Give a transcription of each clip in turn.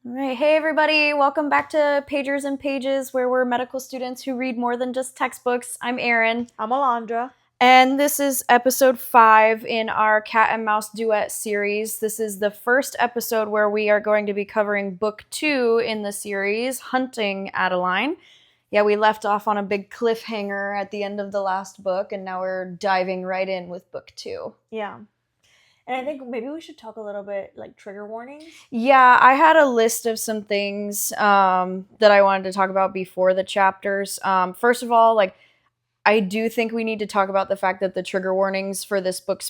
All right. Hey, everybody. Welcome back to Pagers and Pages, where we're medical students who read more than just textbooks. I'm Erin. I'm Alondra. And this is episode 5 in our Cat and Mouse Duet series. This is the first episode where we are going to be covering book 2 in the series, Hunting Adeline. Yeah, we left off on a big cliffhanger at the end of the last book, and now we're diving right in with book 2. Yeah. And I think maybe we should talk a little bit like trigger warnings. Yeah, I had a list of some things that I wanted to talk about before the chapters. First of all, I do think we need to talk about the fact that the trigger warnings for this book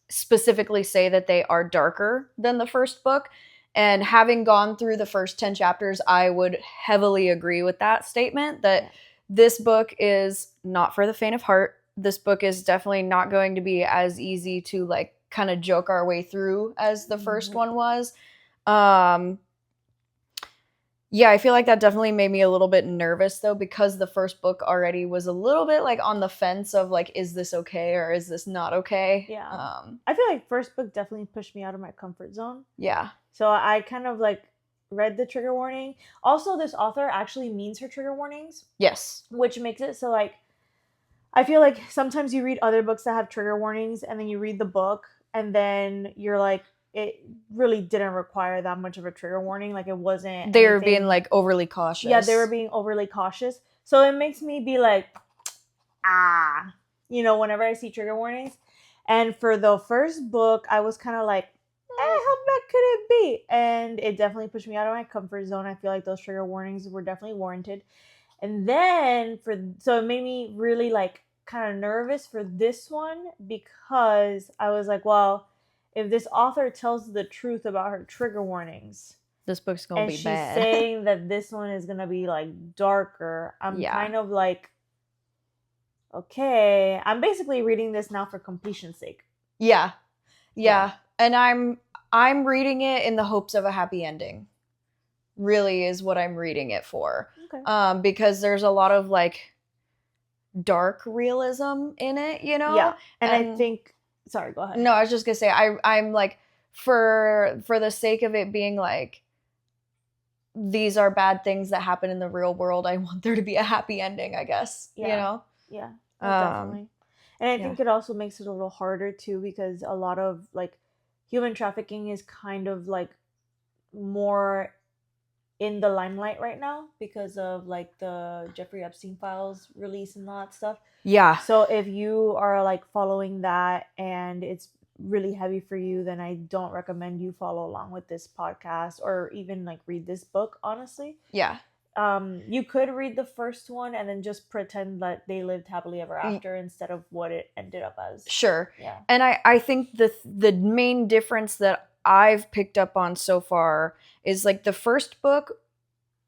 specifically say that they are darker than the first book. And having gone through the first 10 chapters, I would heavily agree with that statement that this book is not for the faint of heart. This book is definitely not going to be as easy to kind of joke our way through as the first one was. Yeah, I feel like that definitely made me a little bit nervous, though, because the first book already was a little bit on the fence of is this okay or is this not okay? Yeah. I feel like first book definitely pushed me out of my comfort zone. Yeah. So I kind of read the trigger warning. Also, this author actually means her trigger warnings. Yes. Which makes it so I feel like sometimes you read other books that have trigger warnings and then you read the book and then you're like, it really didn't require that much of a trigger warning. It wasn't. They were being overly cautious. Yeah, they were being overly cautious. So it makes me be whenever I see trigger warnings. And for the first book, I was kind of how bad could it be? And it definitely pushed me out of my comfort zone. I feel like those trigger warnings were definitely warranted. And then so it made me really kind of nervous for this one because I was like, well, if this author tells the truth about her trigger warnings, this book's gonna be bad. And she's saying that this one is gonna be darker. I'm kind of okay. I'm basically reading this now for completion's sake. Yeah. And I'm reading it in the hopes of a happy ending. Really is what I'm reading it for. Okay. Because there's a lot of dark realism in it, Yeah. And I think sorry, go ahead. No, I was just gonna say I'm for the sake of it being these are bad things that happen in the real world, I want there to be a happy ending, I guess. Yeah. Definitely. And I think it also makes it a little harder too because a lot of human trafficking is kind of more in the limelight right now because of the Jeffrey Epstein files release and all that stuff. Yeah. So if you are following that and it's really heavy for you, then I don't recommend you follow along with this podcast or even read this book, honestly. Yeah. You could read the first one and then just pretend that they lived happily ever after instead of what it ended up as. Sure. Yeah. And I think the main difference that I've picked up on so far is the first book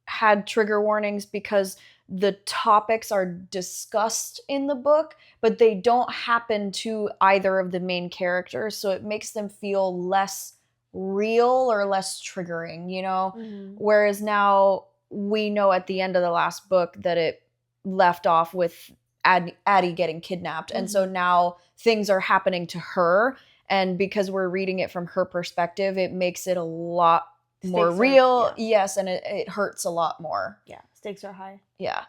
had trigger warnings because the topics are discussed in the book, but they don't happen to either of the main characters, so it makes them feel less real or less triggering, Mm-hmm. Whereas now we know at the end of the last book that it left off with Addie getting kidnapped, and so now things are happening to her, and because we're reading it from her perspective, it makes it a lot more real. Yes, and it hurts a lot more. Yeah, stakes are high. Yeah.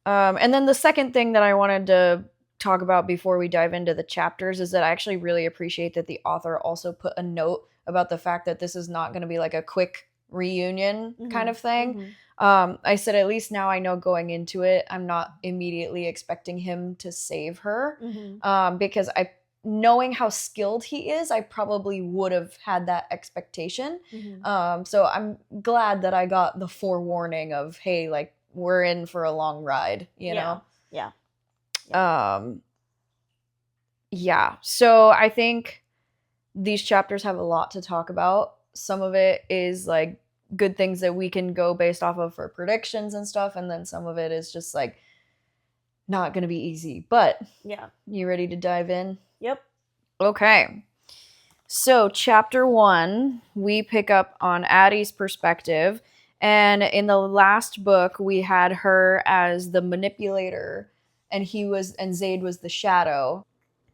And then the second thing that I wanted to talk about before we dive into the chapters is that I actually really appreciate that the author also put a note about the fact that this is not going to be a quick reunion kind of thing. I said, at least now I know going into it, I'm not immediately expecting him to save her. Because knowing how skilled he is, I probably would have had that expectation. So I'm glad that I got the forewarning of, hey, we're in for a long ride, you know? Yeah. Yeah. So I think these chapters have a lot to talk about. Some of it is good things that we can go based off of for predictions and stuff, and then some of it is just not gonna be easy. But yeah, you ready to dive in? Yep. Okay. So chapter 1, we pick up on Addie's perspective, and in the last book we had her as the manipulator, and Zade was the shadow.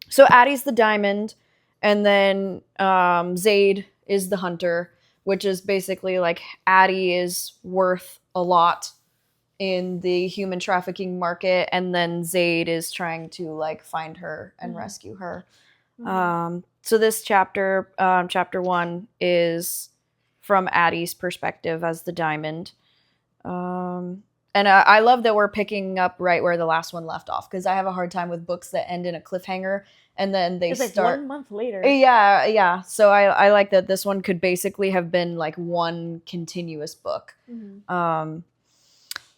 So Addie's the diamond, and then Zade is the hunter. which is basically like Addie is worth a lot in the human trafficking market, and then Zade is trying to like find her and rescue her. So this chapter, chapter 1, is from Addie's perspective as the diamond. And I love that we're picking up right where the last one left off, because I have a hard time with books that end in a cliffhanger and then they it's start. Like 1 month later. Yeah. So I like that this one could basically have been like one continuous book.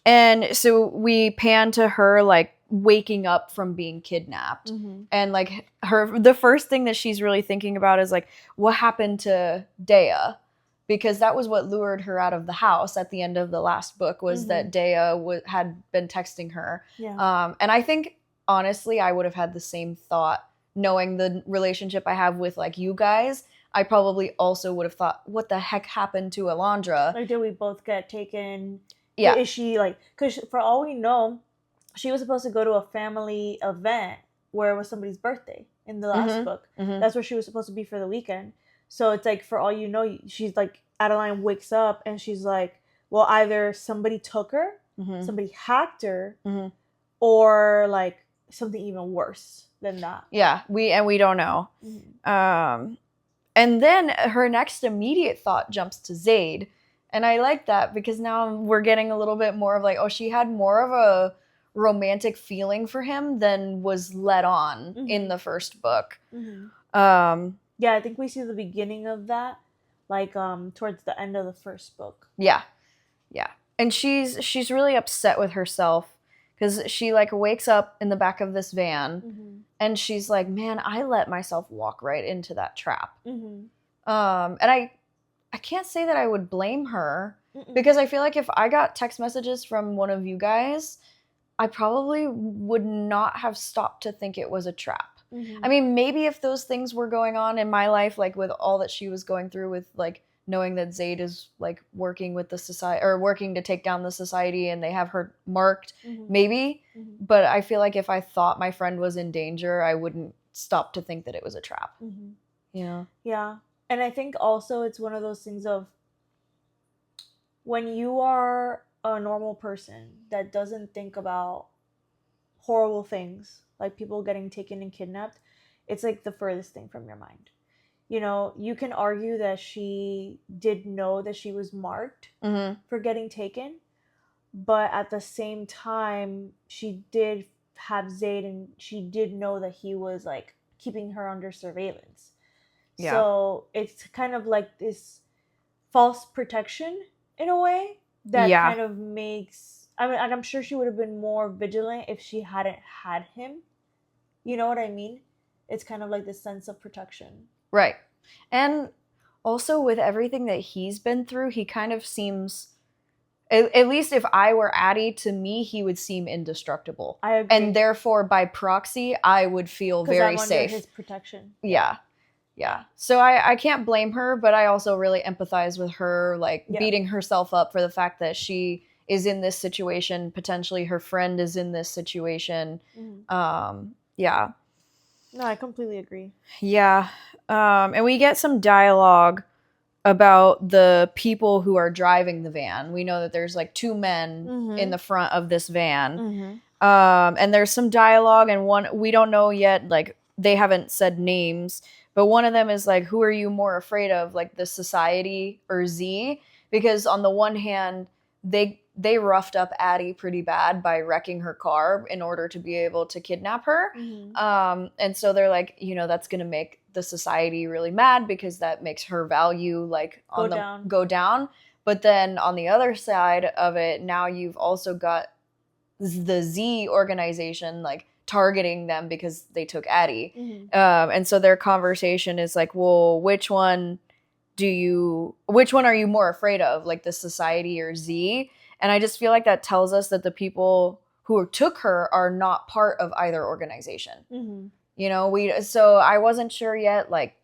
And so we pan to her like waking up from being kidnapped, and like the first thing that she's really thinking about is like, what happened to Dea? Because that was what lured her out of the house at the end of the last book, was that Dea had been texting her. And I think honestly I would have had the same thought, knowing the relationship I have with like you guys. I probably also would have thought, what the heck happened to Alondra? Like, did we both get taken? Yeah. Is she like, because for all we know, she was supposed to go to a family event where it was somebody's birthday in the last book. That's where she was supposed to be for the weekend. So it's like, for all you know, she's like, Adeline wakes up and she's like, well, either somebody took her, somebody hacked her, or like something even worse than that. Yeah, we don't know. And then her next immediate thought jumps to Zade. And I like that, because now we're getting a little bit more of like, oh, she had more of a romantic feeling for him than was let on in the first book. Yeah, I think we see the beginning of that, like towards the end of the first book. Yeah. And she's really upset with herself, because she like wakes up in the back of this van and she's like, man, I let myself walk right into that trap. And I can't say that I would blame her, because I feel like if I got text messages from one of you guys, I probably would not have stopped to think it was a trap. I mean, maybe if those things were going on in my life, like with all that she was going through with like knowing that Zade is like working with the society, or working to take down the society, and they have her marked, maybe. But I feel like if I thought my friend was in danger, I wouldn't stop to think that it was a trap. Yeah. And I think also it's one of those things of, when you are a normal person that doesn't think about horrible things, like people getting taken and kidnapped, it's like the furthest thing from your mind. You know, you can argue that she did know that she was marked for getting taken, but at the same time, she did have Zade, and she did know that he was like keeping her under surveillance. Yeah. So it's kind of like this false protection in a way that kind of makes, I mean, I'm sure she would have been more vigilant if she hadn't had him. You know what I mean? It's kind of like this sense of protection. Right. And also with everything that he's been through, he kind of seems, at least if I were Addie, to me, he would seem indestructible. I agree. And therefore, by proxy, I would feel very safe. Because I'm under his protection. Yeah. So I can't blame her, but I also really empathize with her, like beating herself up for the fact that she is in this situation. Potentially her friend is in this situation. Yeah. No, I completely agree. Yeah. And we get some dialogue about the people who are driving the van. We know that there's like 2 men in the front of this van. And there's some dialogue, and one, we don't know yet, like they haven't said names, but one of them is like, who are you more afraid of, like the society or Z? Because on the one hand, they roughed up Addie pretty bad by wrecking her car in order to be able to kidnap her. And so they're like, you know, that's going to make the society really mad, because that makes her value like go down. But then on the other side of it, now you've also got the Z organization like targeting them because they took Addie. And so their conversation is like, well, which one are you more afraid of, like the society or Z? And I just feel like that tells us that the people who took her are not part of either organization. You know, so I wasn't sure yet, like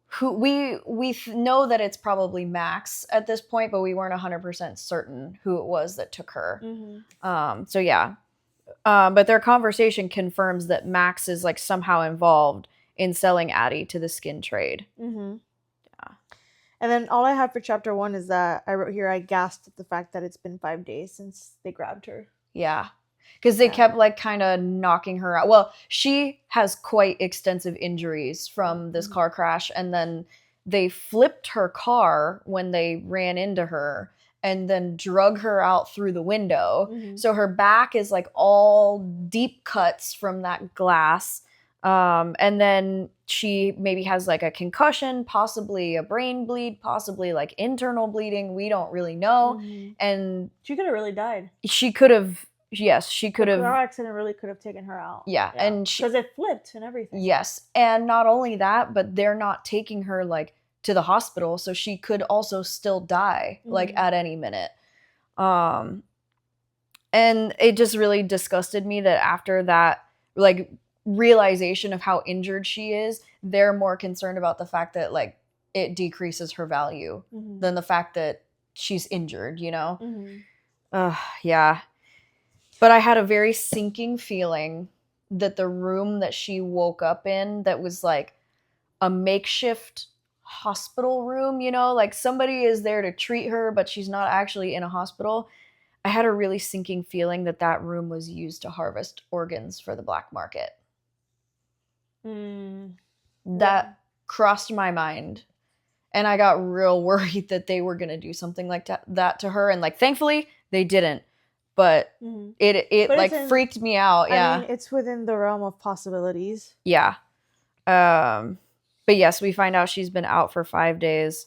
who we know that it's probably Max at this point, but we weren't 100% certain who it was that took her. So yeah. But their conversation confirms that Max is like somehow involved in selling Addie to the skin trade. And And then all I have for chapter 1 is that I wrote here, I gasped at the fact that it's been 5 days since they grabbed her. Yeah. Because they kept like kind of knocking her out. Well, she has quite extensive injuries from this car crash. And then they flipped her car when they ran into her and then drug her out through the window. So her back is like all deep cuts from that glass. And then she maybe has like a concussion, possibly a brain bleed, possibly like internal bleeding. We don't really know. And she could have really died. She could have. Yes, she could have. The car accident really could have taken her out. Yeah. And because it flipped and everything. Yes, and not only that, but they're not taking her like to the hospital, so she could also still die like at any minute. And it just really disgusted me that after that, like, realization of how injured she is, they're more concerned about the fact that like it decreases her value than the fact that she's injured, you know? Yeah. But I had a very sinking feeling that the room that she woke up in, that was like a makeshift hospital room, you know, like somebody is there to treat her, but she's not actually in a hospital. I had a really sinking feeling that that room was used to harvest organs for the black market. That crossed my mind. And I got real worried that they were going to do something like that to her. And like, thankfully, they didn't. But it like freaked me out. Yeah. I mean, it's within the realm of possibilities. Yeah. But yes, we find out she's been out for 5 days.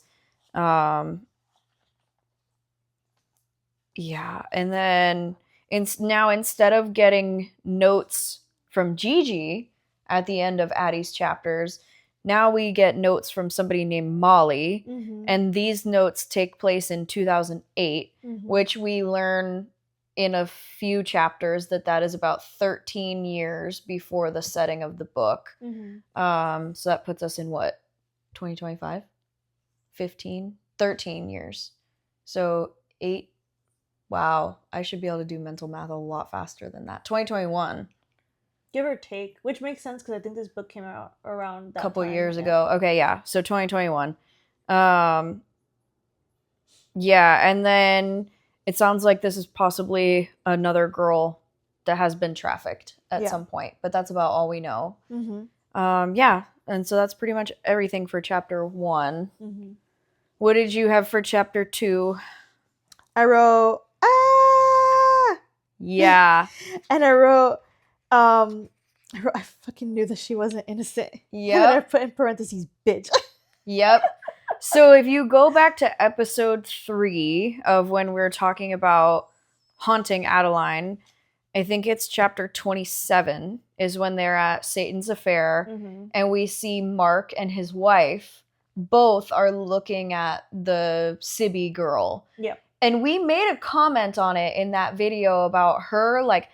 Yeah. And then now instead of getting notes from Gigi at the end of Addie's chapters, now we get notes from somebody named Molly. And these notes take place in 2008, which we learn in a few chapters that is about 13 years before the setting of the book. So that puts us in what? 2025? 15? 13 years. So 8. Wow. I should be able to do mental math a lot faster than that. 2021. Give or take, which makes sense because I think this book came out around that couple time, years ago. Okay, yeah. So 2021. Yeah, and then it sounds like this is possibly another girl that has been trafficked at some point, but that's about all we know. Yeah, and so that's pretty much everything for chapter 1. What did you have for chapter 2? I wrote, Yeah. And I wrote, I fucking knew that she wasn't innocent. Yeah. And I put in parentheses, bitch. Yep. So if you go back to episode 3 of when we were talking about Haunting Adeline, I think it's chapter 27 is when they're at Satan's Affair, and we see Mark and his wife both are looking at the Sibby girl. Yep. And we made a comment on it in that video about her like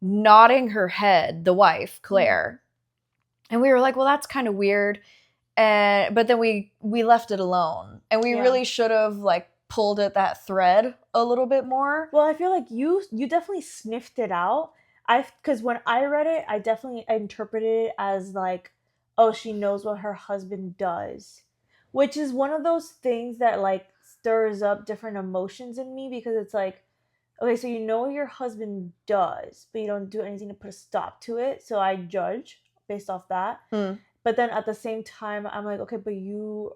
nodding her head, the wife, Claire. And we were like, well, that's kind of weird. But then we left it alone. And we really should have like pulled at that thread a little bit more. Well, I feel like you definitely sniffed it out. Because when I read it, I definitely interpreted it as like, oh, she knows what her husband does. Which is one of those things that like stirs up different emotions in me, because it's like, okay, so you know what your husband does, but you don't do anything to put a stop to it. So I judge based off that. But then at the same time, I'm like, okay, but you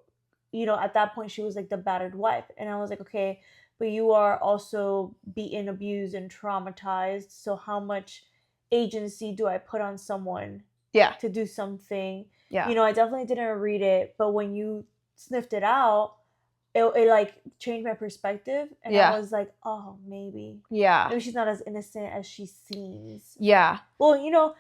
know, at that point, she was like the battered wife. And I was like, okay, but you are also beaten, abused, and traumatized. So how much agency do I put on someone to do something? Yeah. You know, I definitely didn't read it. But when you sniffed it out, it like changed my perspective. And I was like, oh, maybe. Yeah. Maybe she's not as innocent as she seems. Yeah. Well, you know,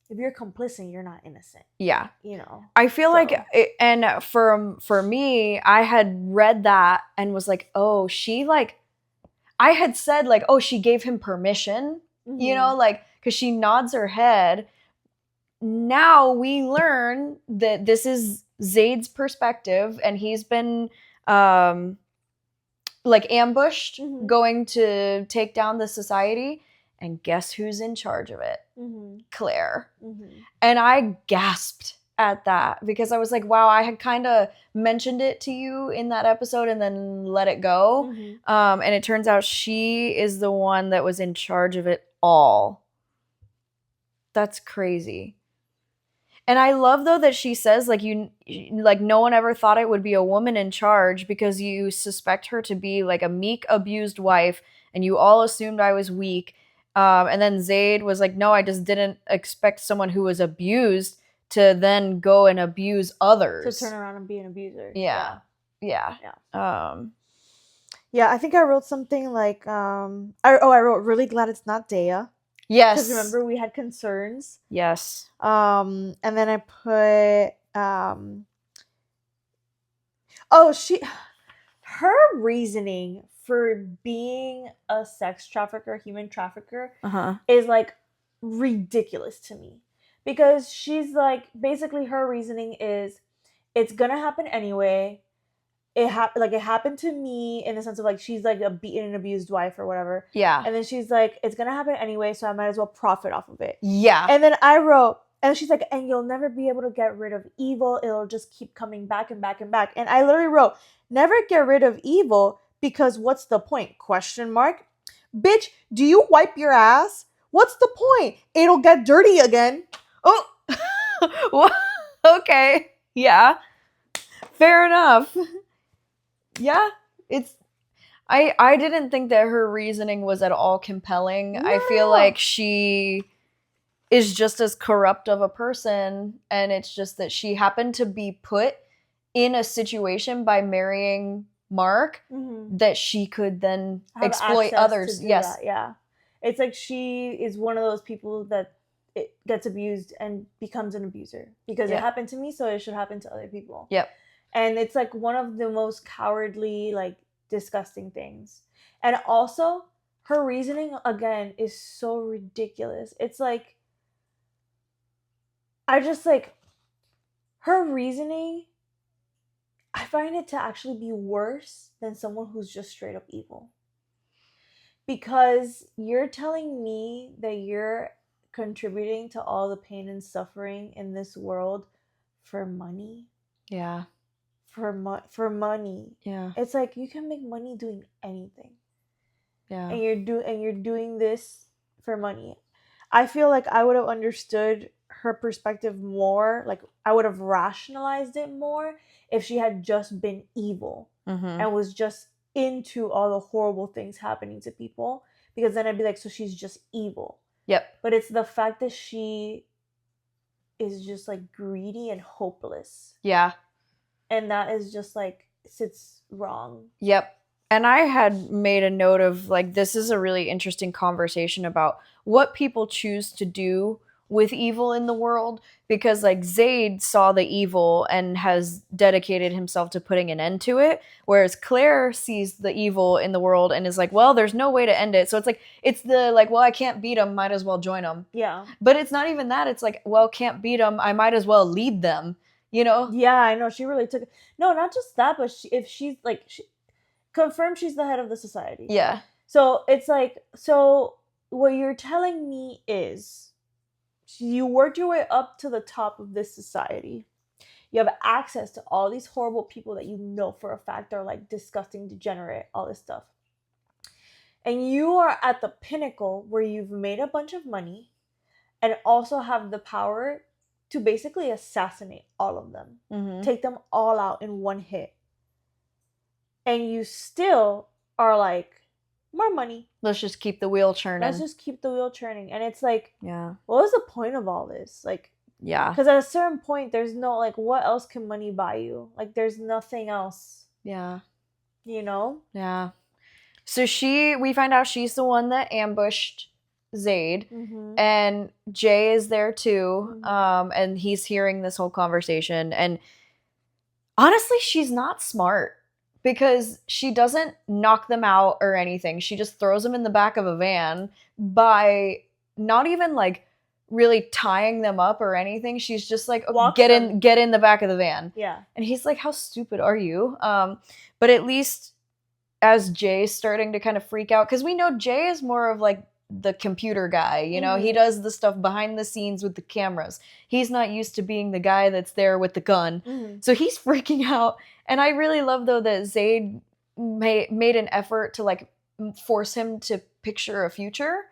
if you're complicit, you're not innocent. Yeah. You know. I feel like, and for me, I had read that and was like, oh, she like, I had said like, oh, she gave him permission, you know, like, because she nods her head. Now we learn that this is Zade's perspective, and he's been like ambushed, going to take down the society. And guess who's in charge of it? Claire. And I gasped at that because I was like, wow, I had kind of mentioned it to you in that episode and then let it go. Mm-hmm. And it turns out she is the one that was in charge of it all. That's crazy. And I love though that she says like no one ever thought it would be a woman in charge because you suspect her to be like a meek abused wife and you all assumed I was weak. And then Zade was like, no, I just didn't expect someone who was abused to then go and abuse others. To turn around and be an abuser. Yeah. Yeah. Yeah, I think I wrote something like I wrote really glad it's not Dea. Yes. Because remember we had concerns. Yes. And then I put her reasoning for being a sex trafficker, human trafficker, is like ridiculous to me. Because she's like, basically her reasoning is it's gonna happen anyway. It happened to me in the sense of like she's like a beaten and abused wife or whatever. Yeah. And then she's like, it's gonna happen anyway, so I might as well profit off of it. Yeah. And then I wrote, and she's like, and you'll never be able to get rid of evil. It'll just keep coming back and back and back. And I literally wrote, never get rid of evil because what's the point? Question mark. Bitch, do you wipe your ass? What's the point? It'll get dirty again. Oh, well, okay. Yeah. Fair enough. Yeah, I didn't think that her reasoning was at all compelling. No. I feel like she is just as corrupt of a person, and it's just that she happened to be put in a situation by marrying Mark that she could then exploit others. Yes. That, yeah. It's like she is one of those people that it gets abused and becomes an abuser because it happened to me, so it should happen to other people. Yep. And it's like one of the most cowardly, like disgusting things. And also her reasoning again is so ridiculous. It's like I just like her reasoning, I find it to actually be worse than someone who's just straight up evil. Because you're telling me that you're contributing to all the pain and suffering in this world for money? Yeah. For money. Yeah. It's like you can make money doing anything. Yeah. And you're doing this for money. I feel like I would have understood her perspective more, like I would have rationalized it more if she had just been evil and was just into all the horrible things happening to people, because then I'd be like, so she's just evil. Yep. But it's the fact that she is just like greedy and hopeless. Yeah. And that is just like sits wrong. Yep. And I had made a note of like, this is a really interesting conversation about what people choose to do with evil in the world, because like Zade saw the evil and has dedicated himself to putting an end to it, whereas Claire sees the evil in the world and is like, well, there's no way to end it. So it's like, it's the like, well, I can't beat them, might as well join them. Yeah. But it's not even that. It's like, well, can't beat them, I might as well lead them, you know? Yeah, I know. She really took it. No, not just that, but if she's like, confirmed she's the head of the society. Yeah. So it's like, so what you're telling me is you worked your way up to the top of this society. You have access to all these horrible people that you know for a fact are like disgusting, degenerate, all this stuff. And you are at the pinnacle where you've made a bunch of money and also have the power to basically assassinate all of them. Take them all out in one hit. And you still are like, more money. Let's just keep the wheel churning. Let's just keep the wheel churning. And it's like, yeah, what was the point of all this? Like, yeah. Because at a certain point, there's no, like, what else can money buy you? Like, there's nothing else. Yeah. You know? Yeah. So we find out she's the one that ambushed Zade. And Jay is there too. And he's hearing this whole conversation. And honestly, she's not smart. Because she doesn't knock them out or anything. She just throws them in the back of a van by not even like really tying them up or anything. She's just like, oh, get in the back of the van. Yeah. And he's like, how stupid are you? But at least as Jay's starting to kind of freak out, because we know Jay is more of like the computer guy, you know, he does the stuff behind the scenes with the cameras. He's not used to being the guy that's there with the gun. So he's freaking out. And I really love, though, that Zade made an effort to like force him to picture a future.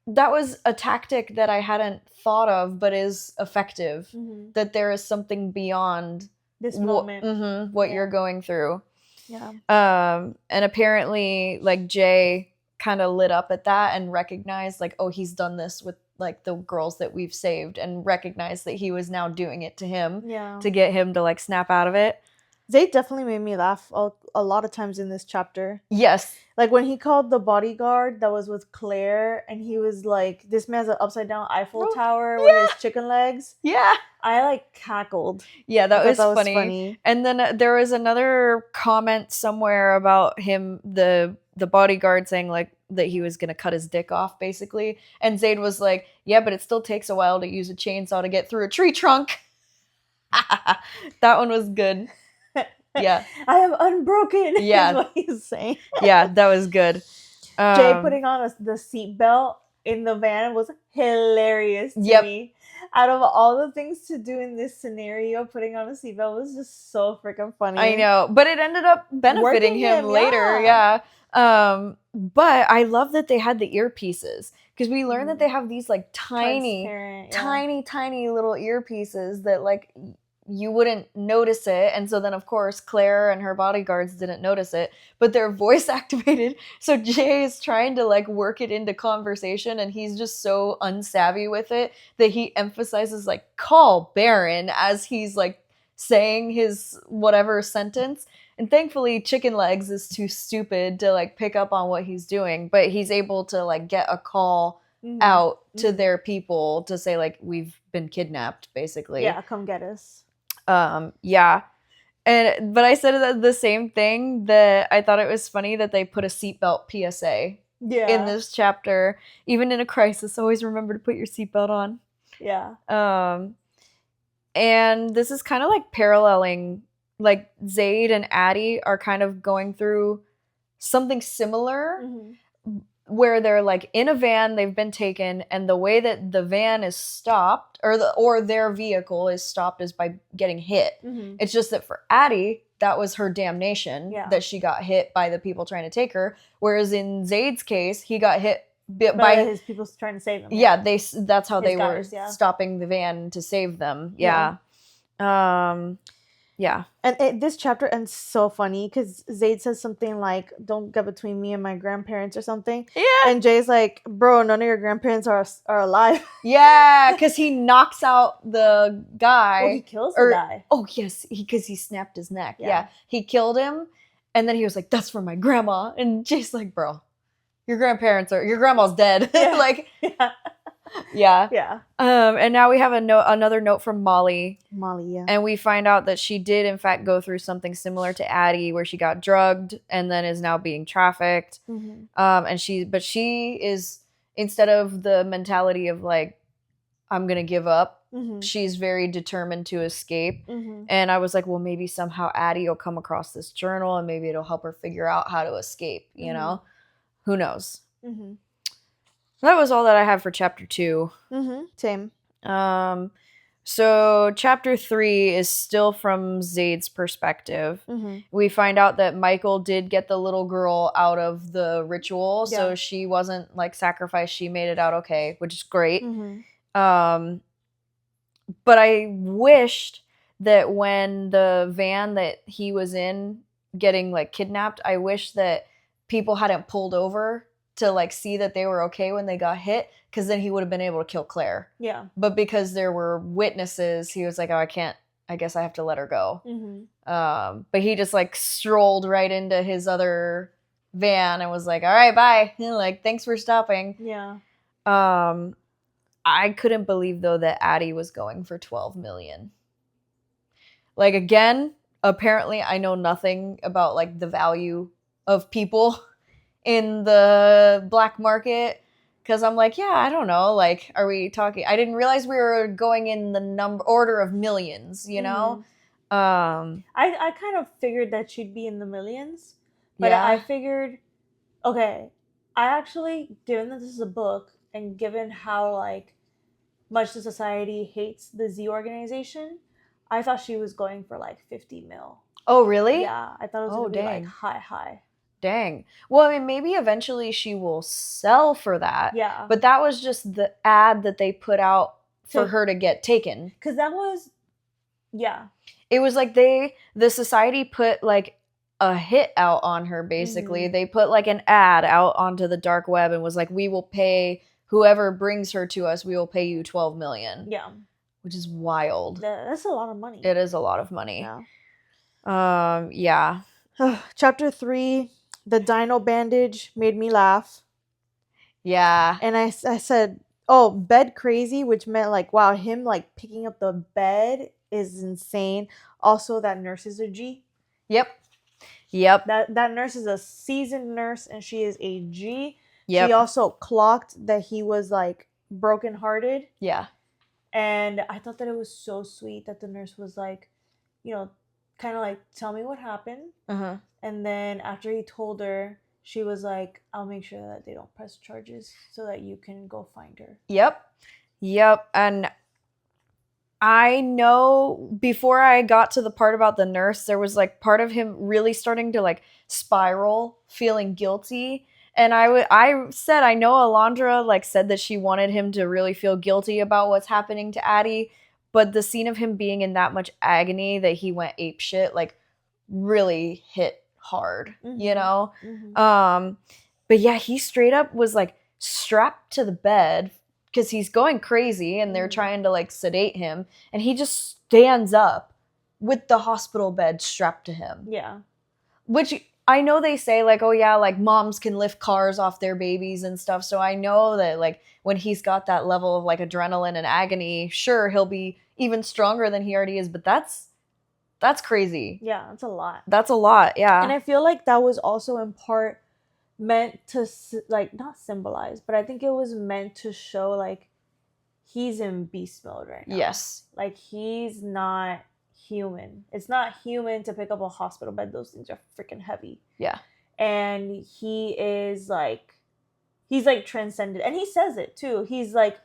That was a tactic that I hadn't thought of, but is effective. That there is something beyond this moment, what you're going through. Yeah. And apparently, like, Jay kind of lit up at that and recognized, like, oh, he's done this with like the girls that we've saved, and recognized that he was now doing it to him to get him to like snap out of it. Zade definitely made me laugh a lot of times in this chapter. Yes. Like when he called the bodyguard that was with Claire, and he was like, this man's an upside down Eiffel Tower with his chicken legs. Yeah. I like cackled. Yeah, that was funny. And then there was another comment somewhere about him, the bodyguard, saying like that he was going to cut his dick off, basically. And Zade was like, yeah, but it still takes a while to use a chainsaw to get through a tree trunk. That one was good. Yeah. I am unbroken. Yeah. Is what he's saying. Yeah, that was good. Jay putting on the seatbelt in the van was hilarious to me. Out of all the things to do in this scenario, putting on a seatbelt was just so freaking funny. I know. But it ended up benefiting him later. Yeah. But I love that they had the earpieces, because we learned that they have these like tiny little earpieces that like you wouldn't notice it. And so then, of course, Claire and her bodyguards didn't notice it, but they're voice activated. So Jay is trying to like work it into conversation, and he's just so unsavvy with it that he emphasizes like, call Baron, as he's like saying his whatever sentence. And thankfully, Chicken Legs is too stupid to like pick up on what he's doing, but he's able to like get a call out to their people to say like, we've been kidnapped, basically. Yeah, come get us. Yeah. But I said the same thing, that I thought it was funny that they put a seatbelt PSA in this chapter. Even in a crisis, always remember to put your seatbelt on. Yeah. And this is kind of like paralleling, like Zade and Addie are kind of going through something similar, where they're like in a van, they've been taken, and the way that the van is stopped, or their vehicle is stopped, is by getting hit. It's just that for Addie, that was her damnation, that she got hit by the people trying to take her. Whereas in Zade's case, he got hit by his people trying to save him. Yeah, that's how they were stopping the van to save them. Yeah. Yeah. And this chapter ends so funny, because Zade says something like, don't get between me and my grandparents or something. Yeah. And Jay's like, bro, none of your grandparents are alive. Yeah, because he knocks out the guy. Oh, he kills the guy. Oh, yes, because he snapped his neck. Yeah. He killed him, and then he was like, that's for my grandma. And Jay's like, bro, your grandma's dead. Like, yeah. And now we have another note from Molly. And we find out that she did in fact go through something similar to Addie, where she got drugged and then is now being trafficked. And she is, instead of the mentality of like, I'm gonna give up, she's very determined to escape. And I was like, well, maybe somehow Addie will come across this journal and maybe it'll help her figure out how to escape, you know? Who knows? That was all that I have for chapter 2. Same. So chapter 3 is still from Zade's perspective. We find out that Michael did get the little girl out of the ritual, so she wasn't like sacrificed. She made it out okay, which is great. But I wished that when the van that he was in getting like kidnapped, I wish that people hadn't pulled over to like see that they were okay when they got hit, because then he would have been able to kill Claire. Yeah. But because there were witnesses, he was like, oh, I guess I have to let her go. But he just like strolled right into his other van and was like, all right, bye. Like, thanks for stopping. Yeah. I couldn't believe though that Addie was going for 12 million. Like, again, apparently I know nothing about like the value of people in the black market, because I'm like, yeah, I don't know, like, are we talking, I didn't realize we were going in the order of millions, you know? I kind of figured that she'd be in the millions, but I figured, okay, I actually, given that this is a book, and given how like much the society hates the Z organization, I thought she was going for like 50 mil. Oh, really? Yeah, I thought it was Oh, gonna be like dang. high. Dang. Well, I mean, maybe eventually she will sell for that. Yeah, But that was just the ad that they put out for To- her to get taken. because that was, yeah, It was like the society put like a hit out on her, basically. Mhm. They put like an ad out onto the dark web and was like, we will pay whoever brings her to us, we will pay you 12 million. yeah, Which is wild. that's a lot of money. It is a lot of money. Yeah. Yeah. Chapter 3, the dino bandage made me laugh. Yeah. And I said, oh, bed crazy, which meant like, wow, him like picking up the bed is insane. Also, that nurse is a G. Yep. That nurse is a seasoned nurse, and she is a G. Yep. She also clocked that he was like brokenhearted. Yeah. And I thought that it was so sweet that the nurse was like, you know, kind of like, tell me what happened. Uh-huh. And then after he told her, she was like, I'll make sure that they don't press charges so that you can go find her. Yep. And I know before I got to the part about the nurse, there was like part of him really starting to like spiral, feeling guilty. And I said, I know Alondra like said that she wanted him to really feel guilty about what's happening to Addie, but the scene of him being in that much agony that he went apeshit like really hit hard, you know? But yeah, he straight up was like strapped to the bed because he's going crazy and they're trying to like sedate him, and he just stands up with the hospital bed strapped to him. Yeah. Which I know they say like, oh yeah, like moms can lift cars off their babies and stuff. So I know that like when he's got that level of like adrenaline and agony, sure, he'll be even stronger than he already is, but that's crazy. Yeah, that's a lot. That's a lot, yeah. And I feel like that was also in part meant to like not symbolize, but I think it was meant to show like he's in beast mode right now. Yes. Like he's not human. It's not human to pick up a hospital bed. Those things are freaking heavy. Yeah. And he's like transcended. And he says it too. He's like,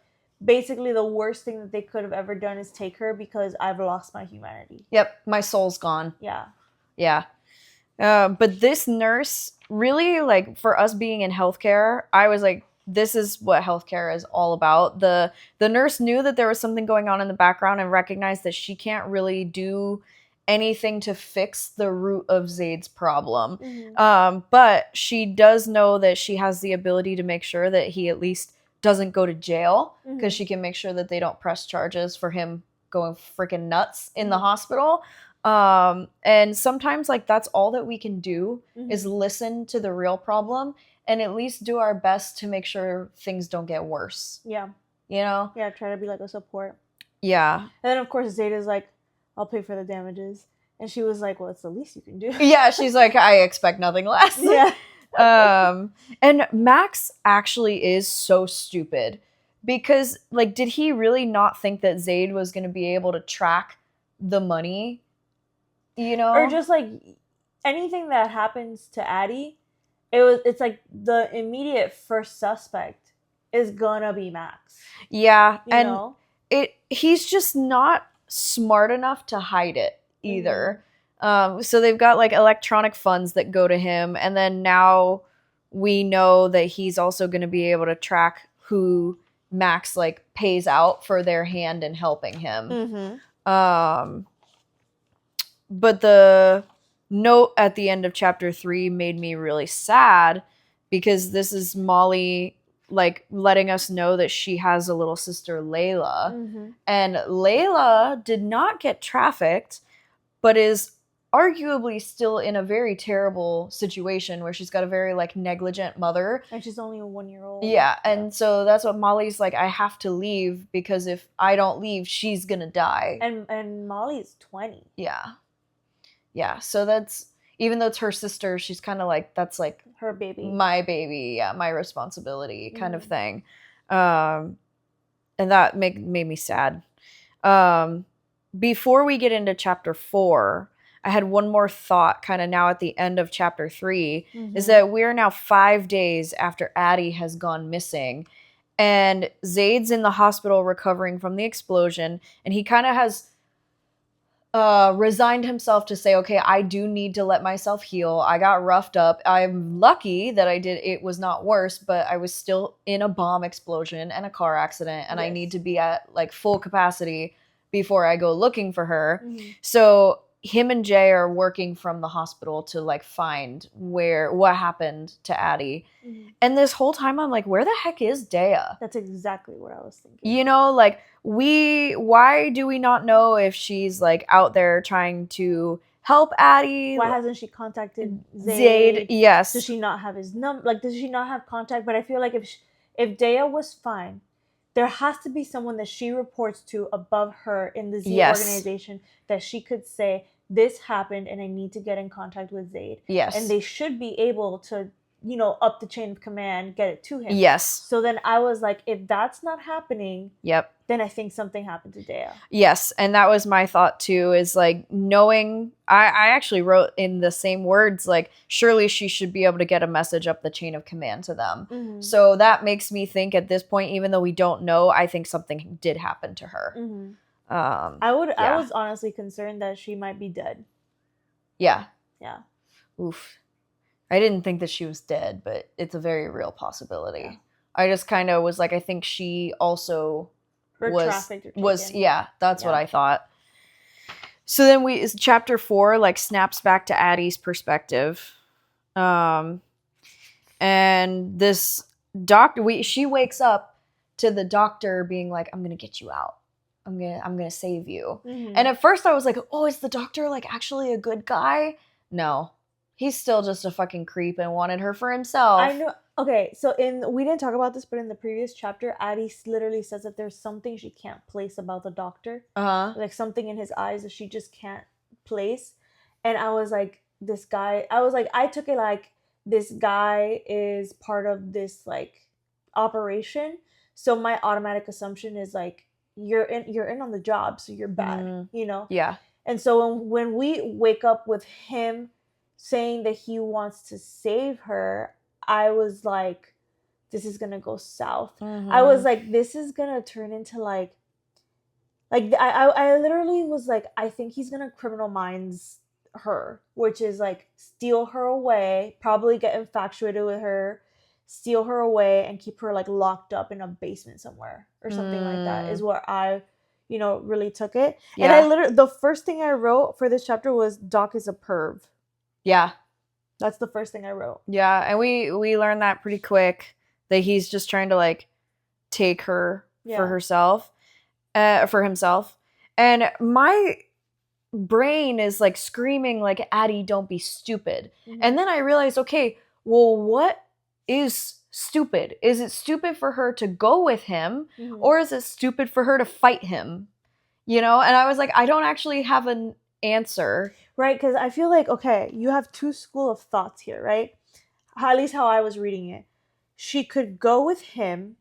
basically the worst thing that they could have ever done is take her because I've lost my humanity. Yep. My soul's gone. Yeah. Yeah. But this nurse really, like, for us being in healthcare, I was like, this is what healthcare is all about. The nurse knew that there was something going on in the background and recognized that she can't really do anything to fix the root of Zade's problem. But she does know that she has the ability to make sure that he at least doesn't go to jail, because she can make sure that they don't press charges for him going freaking nuts in the hospital. And sometimes like that's all that we can do is listen to the real problem and at least do our best to make sure things don't get worse. Yeah. You know? Yeah, try to be like a support. Yeah. And then of course Zade is like, I'll pay for the damages. And she was like, well, it's the least you can do. Yeah, she's like, I expect nothing less. Yeah. And Max actually is so stupid because like, did he really not think that Zade was going to be able to track the money? You know? Or just like anything that happens to Addie, it's like the immediate first suspect is gonna be Max. Yeah, you know? He's just not smart enough to hide it either. So they've got like electronic funds that go to him, and then now we know that he's also going to be able to track who Max like pays out for their hand in helping him. But the note at the end of chapter 3 made me really sad because this is Molly like letting us know that she has a little sister, Layla. And Layla did not get trafficked, but is arguably still in a very terrible situation where she's got a very like negligent mother. And she's only a 1-year-old. Yeah, and so that's what Molly's like, I have to leave because if I don't leave, she's gonna die. And Molly's 20. Yeah, so that's, even though it's her sister, she's kind of like, that's like her baby. My baby, yeah, my responsibility kind of thing. And that made me sad. Before we get into chapter 4, I had one more thought kind of now at the end of chapter 3 is that we're now 5 days after Addie has gone missing, and Zade's in the hospital recovering from the explosion, and he kind of has resigned himself to say, okay, I do need to let myself heal. I got roughed up. I'm lucky that it was not worse, but I was still in a bomb explosion and a car accident, and I need to be at like full capacity before I go looking for her. So him and Jay are working from the hospital to like find what happened to Addie. And this whole time I'm like, where the heck is Dea? That's exactly what I was thinking. You know, like why do we not know if she's like out there trying to help Addie? Why hasn't she contacted Zade? Yes. Does she not have his number? Like, does she not have contact? But I feel like if Dea was fine, there has to be someone that she reports to above her in the Z organization that she could say, this happened and I need to get in contact with Zade. Yes. And they should be able to, you know, up the chain of command, get it to him. Yes. So then I was like, if that's not happening, then I think something happened to Dea. Yes, and that was my thought too, is like knowing, I actually wrote in the same words, like, surely she should be able to get a message up the chain of command to them. So that makes me think at this point, even though we don't know, I think something did happen to her. I was honestly concerned that she might be dead. Yeah. Yeah. Oof. I didn't think that she was dead, but it's a very real possibility. Yeah. I just kind of was like, I think she also was that's what I thought. So then chapter 4 like snaps back to Addie's perspective. And this doctor, she wakes up to the doctor being like, I'm gonna get you out. I'm gonna save you. And at first I was like, oh, is the doctor like actually a good guy? No. He's still just a fucking creep and wanted her for himself. I know. Okay, so we didn't talk about this, but in the previous chapter, Addie literally says that there's something she can't place about the doctor. Like something in his eyes that she just can't place. And I was like, I took it like this guy is part of this like operation. So my automatic assumption is like, you're in on the job, so you're bad, you know? Yeah. And so when we wake up with him saying that he wants to save her, I was like, this is gonna go south. I was like, this is gonna turn into like I literally was like, I think he's gonna criminal minds her, which is like steal her away, probably get infatuated with her, steal her away, and keep her like locked up in a basement somewhere or something like that is what I, you know, really took it. Yeah. And I literally, the first thing I wrote for this chapter was Doc is a perv. Yeah. That's the first thing I wrote. Yeah, and we learned that pretty quick, that he's just trying to like take her for herself, for himself. And my brain is like screaming like, Addie, don't be stupid. And then I realized, okay, well, what is stupid? Is it stupid for her to go with him, or is it stupid for her to fight him? You know? And I was like, I don't actually have an answer. Right, because I feel like, okay, you have two school of thoughts here, right? At least how I was reading it. She could go with him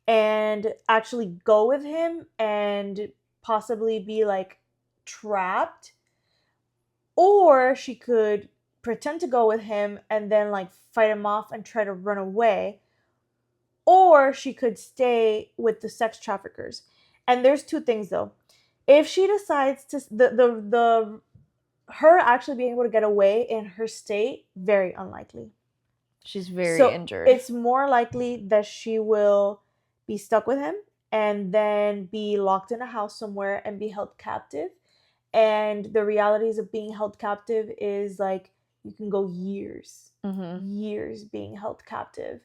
and actually go with him and possibly be like trapped, or she could pretend to go with him and then like fight him off and try to run away, or she could stay with the sex traffickers. And there's two things though. If she decides to her actually being able to get away in her state, very unlikely. She's very injured. It's more likely that she will be stuck with him and then be locked in a house somewhere and be held captive. And the realities of being held captive is like, you can go years being held captive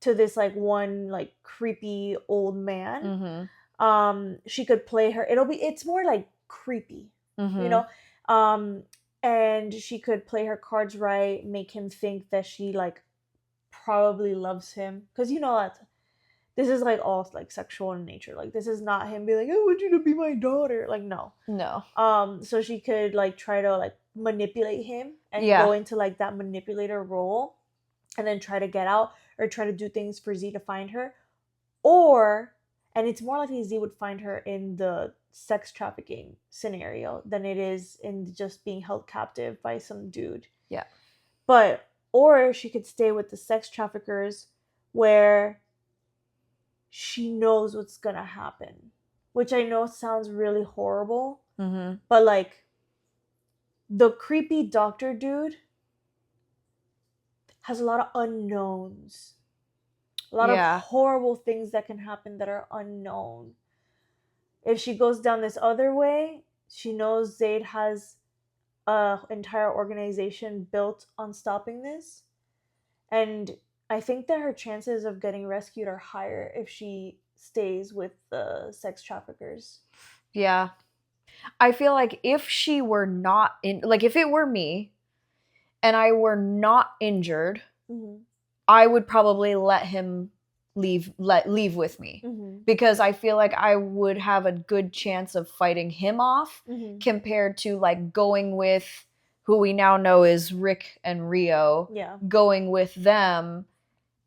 to this like one like creepy old man. She could play her. It's more like creepy, you know? And she could play her cards right, make him think that she like probably loves him, because you know that this is like all like sexual in nature. Like this is not him being like, I want you to be my daughter. Like no. So she could like try to like manipulate him and go into like that manipulator role, and then try to get out or try to do things for Z to find her, and it's more likely Z would find her in the sex trafficking scenario than it is in just being held captive by some dude. Yeah. But, or she could stay with the sex traffickers where she knows what's gonna happen. Which I know sounds really horrible. Mm-hmm. But, like, the creepy doctor dude has a lot of unknowns. A lot of horrible things that can happen that are unknown. If she goes down this other way, she knows Zade has an entire organization built on stopping this. And I think that her chances of getting rescued are higher if she stays with the sex traffickers. Yeah. I feel like if she were not in, like if it were me and I were not injured, Mm-hmm. I would probably let him leave with me. Mm-hmm. Because I feel like I would have a good chance of fighting him off Mm-hmm. compared to like going with who we now know is Rick and Rio. Yeah. Going with them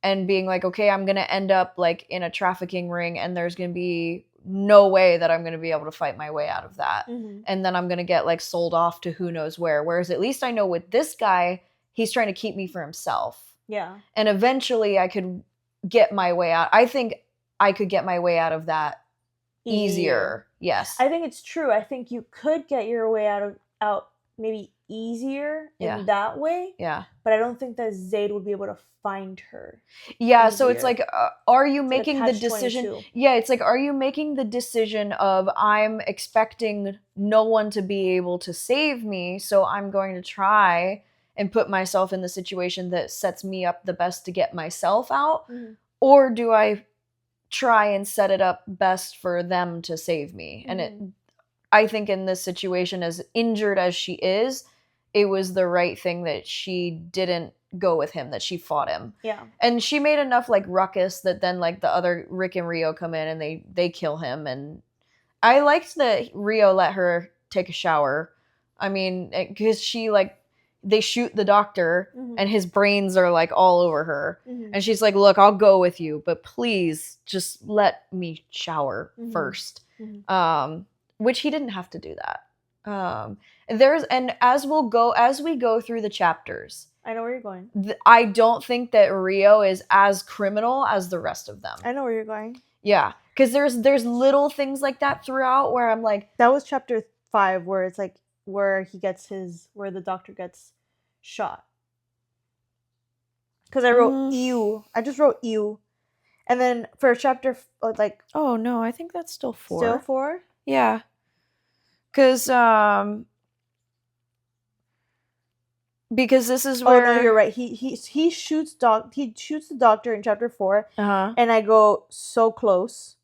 and being like, okay, I'm going to end up like in a trafficking ring and there's going to be no way that I'm going to be able to fight my way out of that. Mm-hmm. And then I'm going to get like sold off to who knows where. Whereas at least I know with this guy, he's trying to keep me for himself. Yeah. And eventually I could get my way out. I think I could get my way out of that easier. Yes. I think it's true. I think you could get your way out maybe easier in that way. Yeah. But I don't think that Zade would be able to find her. Yeah, easier. so it's like, are you It's making like the decision? 22. Yeah, it's like, are you making the decision of I'm expecting no one to be able to save me, so I'm going to try and put myself in the situation that sets me up the best to get myself out? Mm-hmm. Or do I try and set it up best for them to save me? Mm-hmm. And I think in this situation, as injured as she is, it was the right thing that she didn't go with him, that she fought him. Yeah. And she made enough like ruckus that then like the other Rick and Rio come in and they kill him. And I liked that Rio let her take a shower. I mean, because she like, they shoot the doctor and his brains are like all over her. Mm-hmm. And she's like, look, I'll go with you, but please just let me shower first. Mm-hmm. Which he didn't have to do that. As we go through the chapters, I know where you're going. I don't think that Rio is as criminal as the rest of them. I know where you're going. Yeah, because there's little things like that throughout where I'm like, that was chapter 5 where it's like where the doctor gets shot. Because I wrote ew. I just wrote ew, and then for chapter like, oh no, I think that's still 4. Still 4? Yeah, because this is where... Oh no, you're right. He shoots the doctor in chapter 4, and I go so close.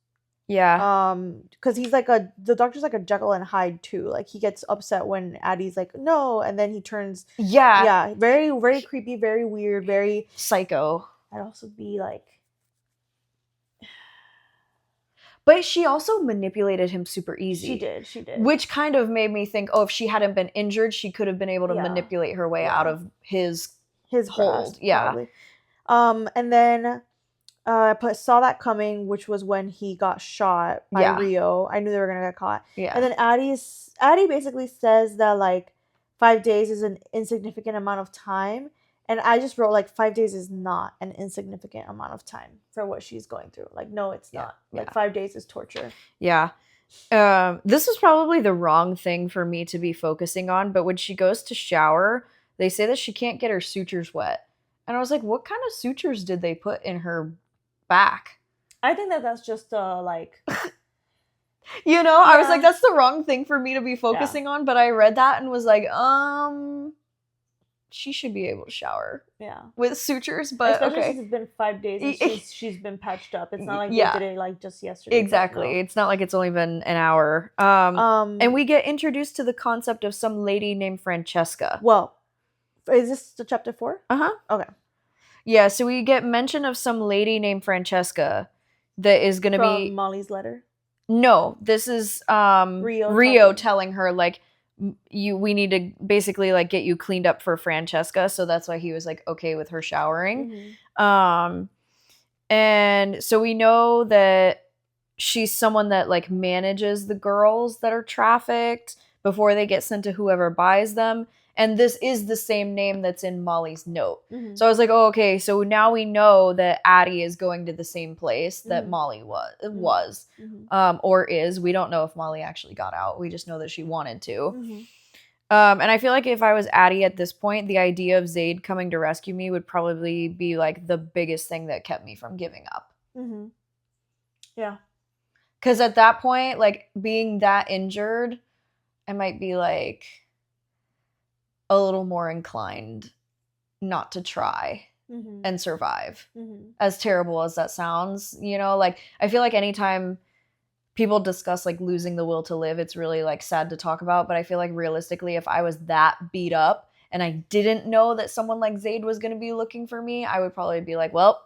Yeah. Because the doctor's like a Jekyll and Hyde too. Like he gets upset when Addie's like no, and then he turns. Yeah. Very very creepy, very weird, very psycho. I'd also be like. But she also manipulated him super easy. She did. Which kind of made me think, oh, if she hadn't been injured, she could have been able to manipulate her way out of his hold. Grasp, yeah. Probably. And then I saw that coming, which was when he got shot by Rio. I knew they were gonna get caught. Yeah. And then Addie basically says that like 5 days is an insignificant amount of time. And I just wrote, like, 5 days is not an insignificant amount of time for what she's going through. Like, no, it's not. Like, 5 days is torture. Yeah. This is probably the wrong thing for me to be focusing on, but when she goes to shower, they say that she can't get her sutures wet. And I was like, what kind of sutures did they put in her back? I think that's just, like... You know? Yeah. I was like, that's the wrong thing for me to be focusing on, but I read that and was like, she should be able to shower with sutures, but especially okay. since it's been 5 days and she's been patched up. It's not like they did it like just yesterday. Exactly. No. It's not like it's only been an hour. And we get introduced to the concept of some lady named Francesca. Well, is this the chapter 4? Okay. Yeah, so we get mention of some lady named Francesca that is going to be... Molly's letter? No, this is Rio telling her, like, we need to basically like get you cleaned up for Francesca, so that's why he was like okay with her showering. And so we know that she's someone that like manages the girls that are trafficked before they get sent to whoever buys them. And this is the same name that's in Molly's note. Mm-hmm. So I was like, oh, okay, so now we know that Addie is going to the same place that Mm-hmm. Molly was, Mm-hmm. or is. We don't know if Molly actually got out. We just know that she wanted to. Mm-hmm. And I feel like if I was Addie at this point, the idea of Zade coming to rescue me would probably be like the biggest thing that kept me from giving up. Mm-hmm. Yeah. Because at that point, like being that injured, I might be like a little more inclined not to try and survive. As terrible as that sounds, you know, like I feel like anytime people discuss like losing the will to live, it's really like sad to talk about. But I feel like realistically, if I was that beat up and I didn't know that someone like Zade was going to be looking for me, I would probably be like, well,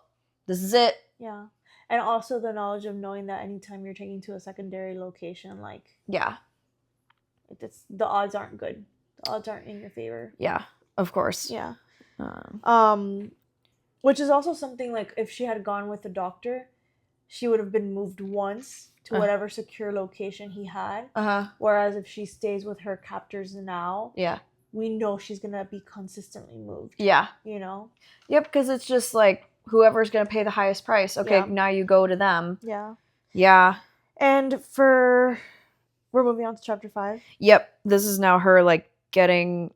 this is it. Yeah. And also the knowledge of knowing that anytime you're taking to a secondary location, like, yeah, it's, the odds aren't good. The odds aren't in your favor. Yeah, of course. Yeah. Which is also something like if she had gone with the doctor, she would have been moved once to whatever secure location he had. Whereas if she stays with her captors now, we know she's gonna be consistently moved. Yeah. You know? Yep, because it's just like whoever's gonna pay the highest price. Okay, now you go to them. Yeah. Yeah. And we're moving on to chapter 5. Yep. This is now her like getting.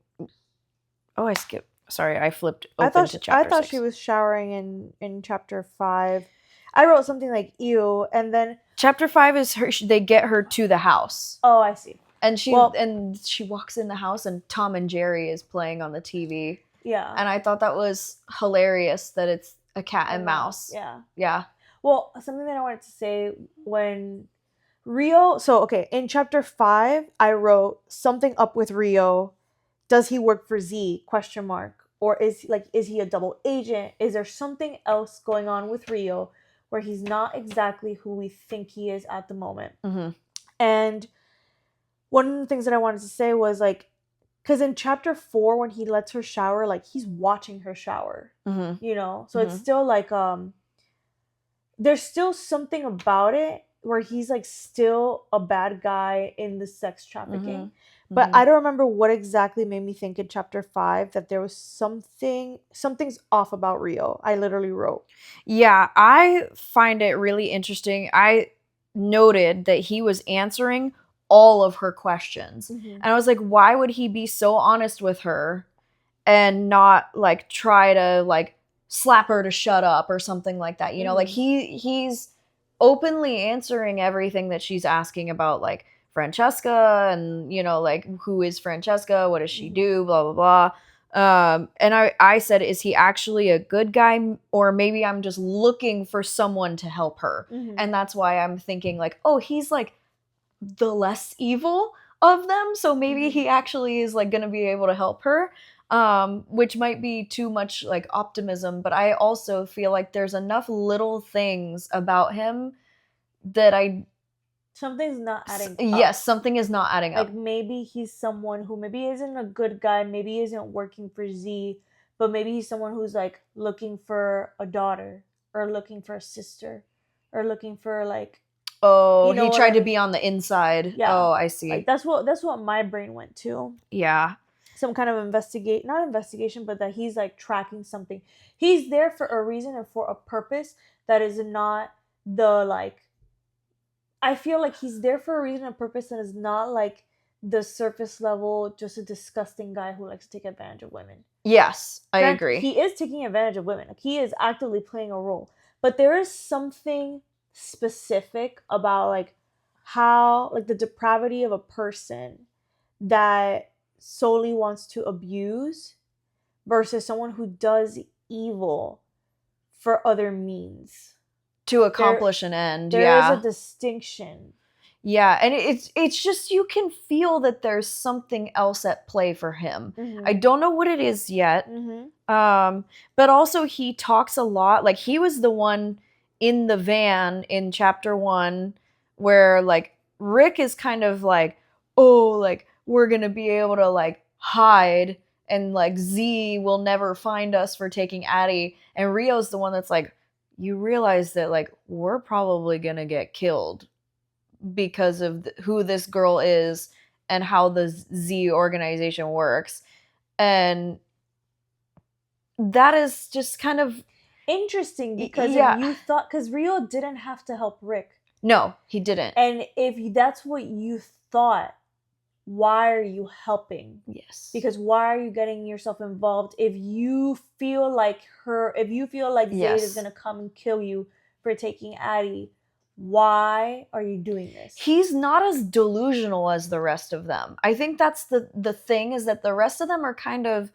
Oh, I skipped. Sorry, I flipped open to chapter 6. I thought she was showering in chapter 5. I wrote something like ew, and then chapter 5 is her. They get her to the house. Oh, I see. And she walks in the house, and Tom and Jerry is playing on the TV. Yeah. And I thought that was hilarious that it's a cat and mouse. Yeah. Yeah. Well, something that I wanted to say when Rio. So okay, in chapter 5, I wrote something up with Rio. Does he work for Z? ? Or is he a double agent? Is there something else going on with Rio where he's not exactly who we think he is at the moment? And one of the things that I wanted to say was like, because in chapter 4, when he lets her shower, like he's watching her shower, you know? So it's still like, there's still something about it where he's like still a bad guy in the sex trafficking. But I don't remember what exactly made me think in chapter 5 that there was something's off about Rio. I literally wrote. Yeah, I find it really interesting. I noted that he was answering all of her questions. And I was like, why would he be so honest with her and not like try to like slap her to shut up or something like that? You know, like he's openly answering everything that she's asking about, like Francesca, and you know, like who is Francesca, what does she do, blah blah blah. And I said, is he actually a good guy, or maybe I'm just looking for someone to help her? And that's why I'm thinking like, oh, he's like the less evil of them, so maybe he actually is like gonna be able to help her, which might be too much like optimism. But I also feel like there's enough little things about him that something's not adding up. Yes, something is not adding up. Like maybe he's someone who maybe isn't a good guy, maybe isn't working for Z, but maybe he's someone who's like looking for a daughter, or looking for a sister, or looking for like, oh, you know, he tried to be on the inside. Yeah. Oh, I see. Like that's what my brain went to. Yeah. Some kind of not investigation, but that he's like tracking something. He's there for a reason and for a purpose that is not the like, I feel like he's there for a reason and purpose that is not like the surface level, just a disgusting guy who likes to take advantage of women. Yes, I agree. He is taking advantage of women. Like he is actively playing a role. But there is something specific about like how, like the depravity of a person that solely wants to abuse versus someone who does evil for other means. To accomplish an end. There is a distinction. Yeah, and it's just, you can feel that there's something else at play for him. I don't know what it is yet. But also he talks a lot. Like he was the one in the van in chapter 1 where like Rick is kind of like, oh, like we're gonna be able to like hide, and like Z will never find us for taking Addie. And Rio's the one that's like, you realize that, like, we're probably gonna get killed because of who this girl is and how the Z organization works. And that is just kind of interesting, because yeah. if you thought, because Rio didn't have to help Rick. No, he didn't. And if that's what you thought, why are you helping? Yes. Because why are you getting yourself involved if you feel like Zade is going to come and kill you for taking Addie? Why are you doing this? He's not as delusional as the rest of them. I think that's the thing, is that the rest of them are kind of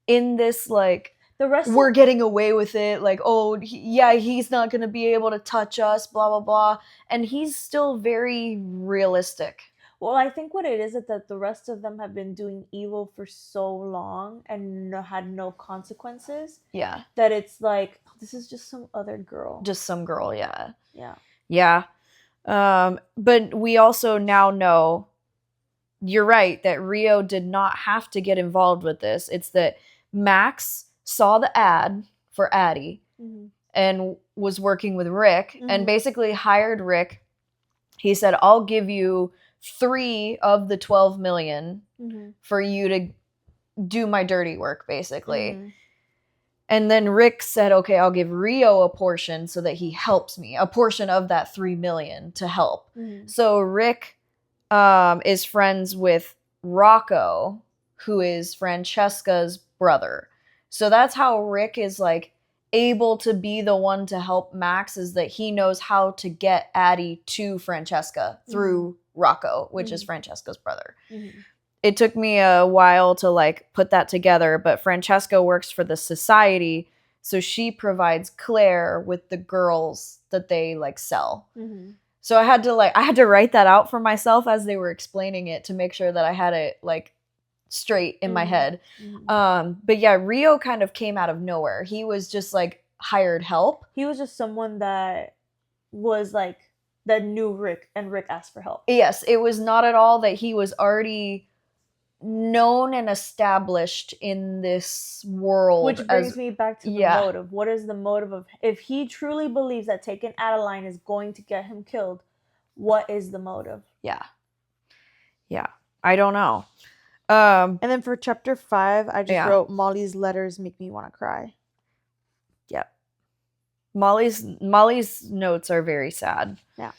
in this, like, we're getting away with it, like, oh, he's not going to be able to touch us, blah, blah, blah. And he's still very realistic. Well, I think what it is that the rest of them have been doing evil for so long and had no consequences. Yeah. That it's like, this is just some other girl. Just some girl, yeah. Yeah. Yeah. But we also now know, you're right, that Rio did not have to get involved with this. It's that Max saw the ad for Addie and was working with Rick and basically hired Rick. He said, I'll give you 3 of the 12 million for you to do my dirty work, basically. And then Rick said, okay, I'll give Rio a portion so that he helps me, a portion of that 3 million to help. So Rick is friends with Rocco, who is Francesca's brother. So that's how Rick is, like, able to be the one to help Max, is that he knows how to get Addie to Francesca through Rocco, which is Francesca's brother. It took me a while to, like, put that together, but Francesca works for the society, so she provides Claire with the girls that they, like, sell. So I had to write that out for myself as they were explaining it to make sure that I had it, like, straight in my head. But yeah, Rio kind of came out of nowhere. He was just, like, hired help. He was just someone that was, like, that knew Rick, and Rick asked for help. Yes, it was not at all that he was already known and established in this world. Which brings me back to the motive. What is the motive of, if he truly believes that taking Adeline is going to get him killed, what is the motive? Yeah. I don't know. And then for chapter 5, I just wrote, Molly's letters make me want to cry. Yep. Molly's notes are very sad. Yeah.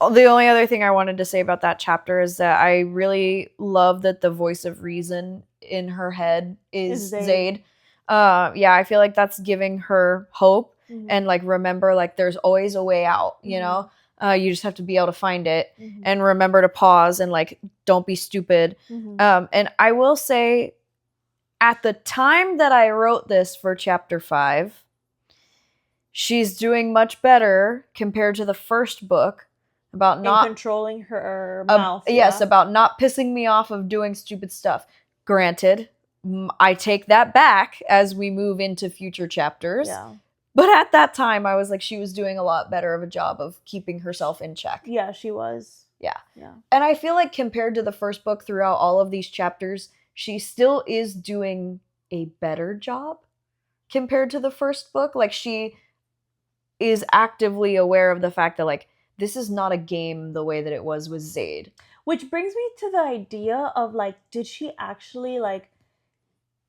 The only other thing I wanted to say about that chapter is that I really love that the voice of reason in her head is Zade. I feel like that's giving her hope and, like, remember, like, there's always a way out, you know? You just have to be able to find it and remember to pause and, like, don't be stupid. And I will say, at the time that I wrote this for chapter 5, she's doing much better compared to the first book about not controlling her mouth. Yes, about not pissing me off of doing stupid stuff. Granted, I take that back as we move into future chapters. Yeah. But at that time, I was like, she was doing a lot better of a job of keeping herself in check. Yeah, she was. Yeah. And I feel like compared to the first book, throughout all of these chapters, she still is doing a better job compared to the first book. Like, she is actively aware of the fact that, like, this is not a game the way that it was with Zade. Which brings me to the idea of, like, did she actually, like,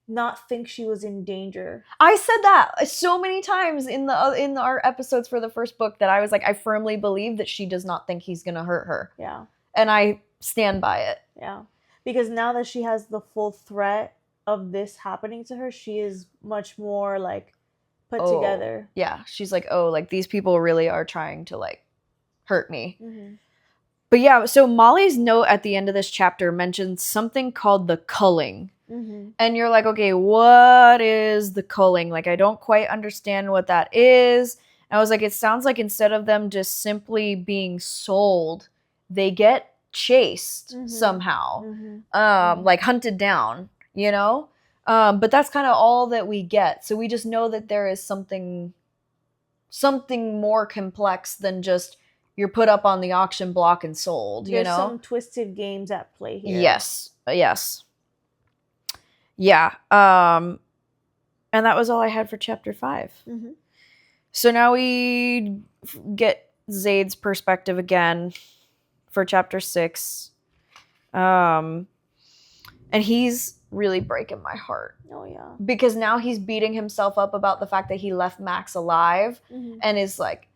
not think she was in danger? I said that so many times in our episodes for the first book, that I was like, I firmly believe that she does not think he's gonna hurt her. Yeah. And I stand by it. Yeah. Because now that she has the full threat of this happening to her, she is much more, like, put together. Yeah. She's like, oh, like, these people really are trying to, like, hurt me. But yeah, so Molly's note at the end of this chapter mentions something called the culling. And you're like, okay, what is the culling? Like, I don't quite understand what that is. And I was like, it sounds like instead of them just simply being sold, they get chased somehow, like hunted down, you know? But that's kind of all that we get. So we just know that there is something more complex than just you're put up on the auction block and sold, you know? There's some twisted games at play here. Yes. Yeah. And that was all I had for chapter 5. Mm-hmm. So now we get Zade's perspective again for chapter 6. And he's really breaking my heart. Oh, yeah. Because now he's beating himself up about the fact that he left Max alive and is like,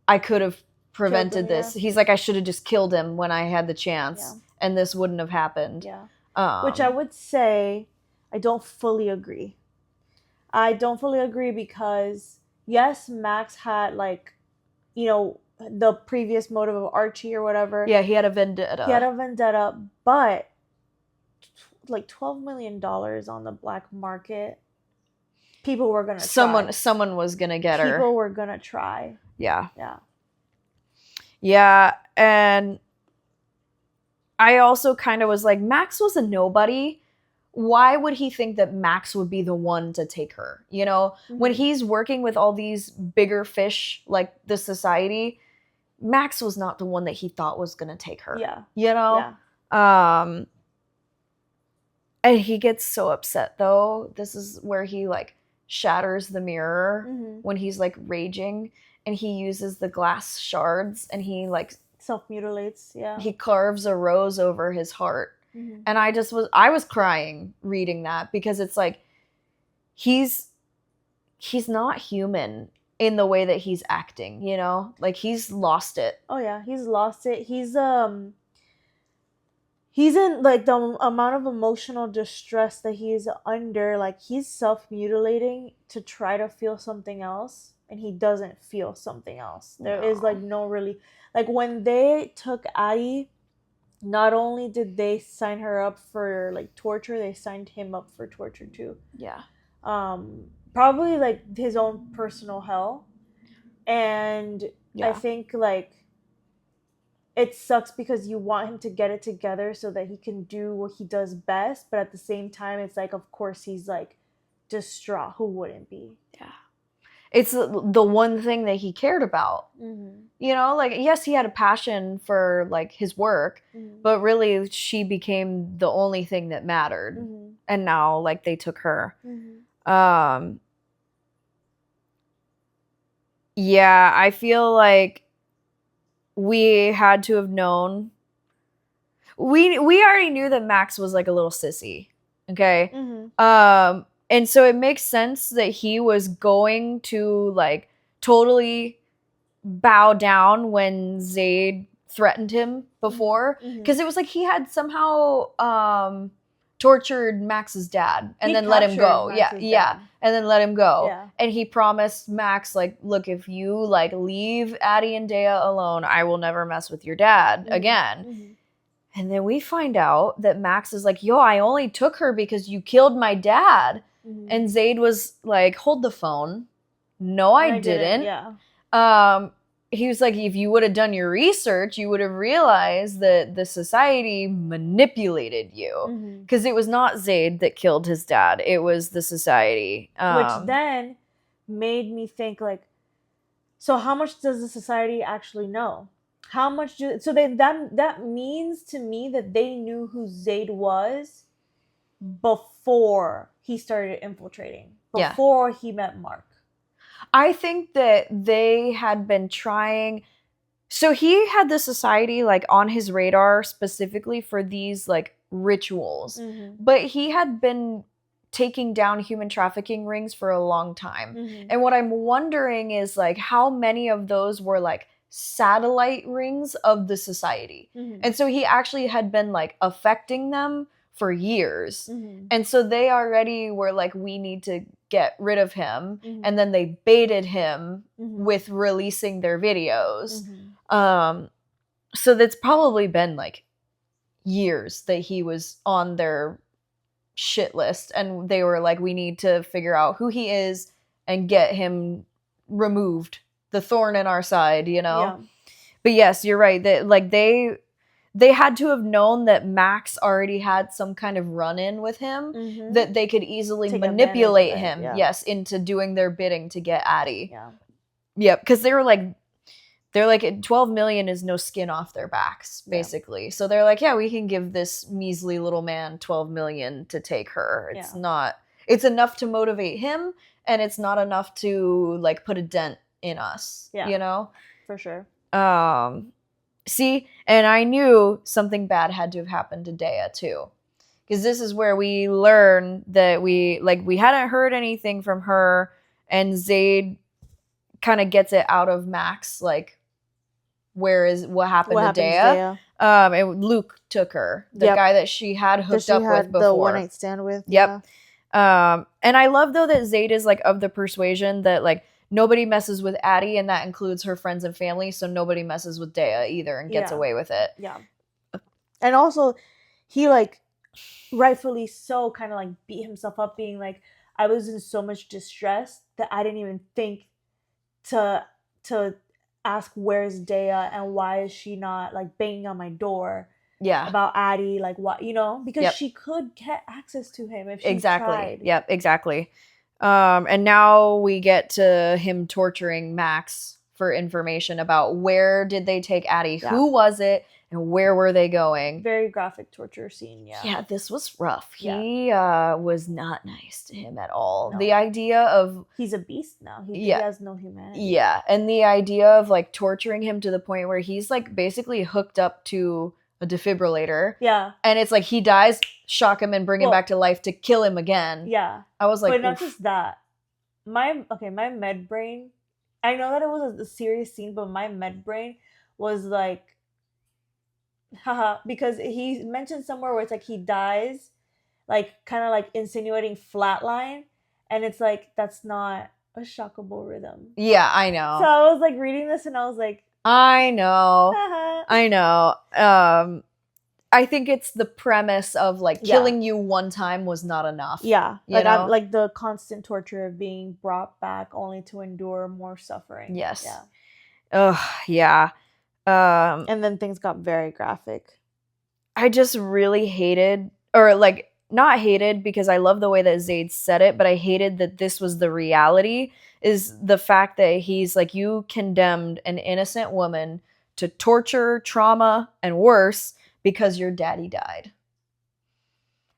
I could have prevented this. Yeah. He's like, I should have just killed him when I had the chance and this wouldn't have happened. Yeah. Which I would say I don't fully agree. I don't fully agree because, yes, Max had, like, you know, the previous motive of Archie or whatever. Yeah, he had a vendetta. But, like, $12 million on the black market, people were going to try. Someone was going to get her. People were going to try. Yeah. Yeah. Yeah, and I also kind of was like, Max was a nobody. Why would he think that Max would be the one to take her? You know, when he's working with all these bigger fish, like the society, Max was not the one that he thought was going to take her. Yeah. You know? Yeah. And he gets so upset, though. This is where he, like, shatters the mirror when he's, like, raging. And he uses the glass shards and he, like... self-mutilates, yeah. He carves a rose over his heart. And I was crying reading that because it's like he's not human in the way that he's acting, you know? Like he's lost it. Oh yeah, he's lost it. He's in like the amount of emotional distress that he's under, like he's self-mutilating to try to feel something else and he doesn't feel something else. There is like no really like when they took Addie, not only did they sign her up for like torture, they signed him up for torture too. Yeah. Probably like his own personal hell. And I think like it sucks because you want him to get it together so that he can do what he does best, but at the same time it's like of course he's like distraught. Who wouldn't be? Yeah. It's the one thing that he cared about. You know, like, yes, he had a passion for, like, his work, but really she became the only thing that mattered. And now, like, they took her. Yeah, I feel like we had to have known. We already knew that Max was, like, a little sissy. Okay? And so it makes sense that he was going to, like, totally bow down when Zade threatened him before. Because it was like he had somehow tortured Max's dad and then let him go. Yeah. And then let him go. Yeah. And he promised Max, like, look, if you, like, leave Addie and Dea alone, I will never mess with your dad again. And then we find out that Max is like, yo, I only took her because you killed my dad. And Zade was like, hold the phone. No, I didn't. Yeah. He was like, if you would have done your research, you would have realized that the society manipulated you. Because it was not Zade that killed his dad. It was the society. Which then made me think, like, so how much does the society actually know? How much do... So that means to me that they knew who Zade was before he started infiltrating. Before he met Mark. I think that they had been trying... So he had the society, like, on his radar specifically for these, like, rituals. But he had been taking down human trafficking rings for a long time. And what I'm wondering is, like, how many of those were, like, satellite rings of the society. And so he actually had been, like, affecting them for years. And so they already were like, we need to get rid of him. And then they baited him with releasing their videos. So that's probably been like years that he was on their shit list. And they were like, we need to figure out who he is and get him removed. The thorn in our side, you know? Yeah. But yes, you're right. That like they had to have known that Max already had some kind of run-in with him that they could easily manipulate him, yes, into doing their bidding to get Addie. Yeah. Yep, because they're like 12 million is no skin off their backs, basically. So they're like, yeah, we can give this measly little man 12 million to take her. It's not... It's enough to motivate him, and it's not enough to like put a dent in us. Yeah. You know? For sure. See, and I knew something bad had to have happened to Dea too. Because this is where we learn that we hadn't heard anything from her, and Zade kind of gets it out of Max, like, what happened to Dea? Luke took her, the guy that she had hooked up with before. The one-night stand with. Yep. Yeah. And I love, though, that Zade is, like, of the persuasion that, like, nobody messes with Addie, and that includes her friends and family, so nobody messes with Dea either and gets away with it. Yeah. And also, he, like, rightfully so kind of, like, beat himself up, being like, I was in so much distress that I didn't even think to ask where's Dea and why is she not, like, banging on my door about Addie, like, what, you know, because she could get access to him if she tried. Yep, exactly. And now we get to him torturing Max for information about where did they take Addie, who was it, and where were they going. Very graphic torture scene. Yeah, this was rough. He was not nice to him at all. No. The idea of... He's a beast now. He has no humanity. Yeah, and the idea of, like, torturing him to the point where he's, like, basically hooked up to a defibrillator. Yeah. And it's like he dies, shock him, and bring him back to life to kill him again. Yeah. I was like... But not just that. My med brain... I know that it was a serious scene, but my med brain was like... Haha, because he mentioned somewhere where it's like he dies, like kind of like insinuating flatline, and it's like that's not a shockable rhythm. Yeah, I know. So I was like reading this and I was like, I know. I know. I think it's the premise of like killing you one time was not enough. Yeah, like like the constant torture of being brought back only to endure more suffering. Yes. Yeah. Ugh. Yeah. And then things got very graphic. I just really hated, or like not hated because I love the way that Zade said it, but I hated that this was the reality, is the fact that he's like, you condemned an innocent woman to torture, trauma, and worse because your daddy died.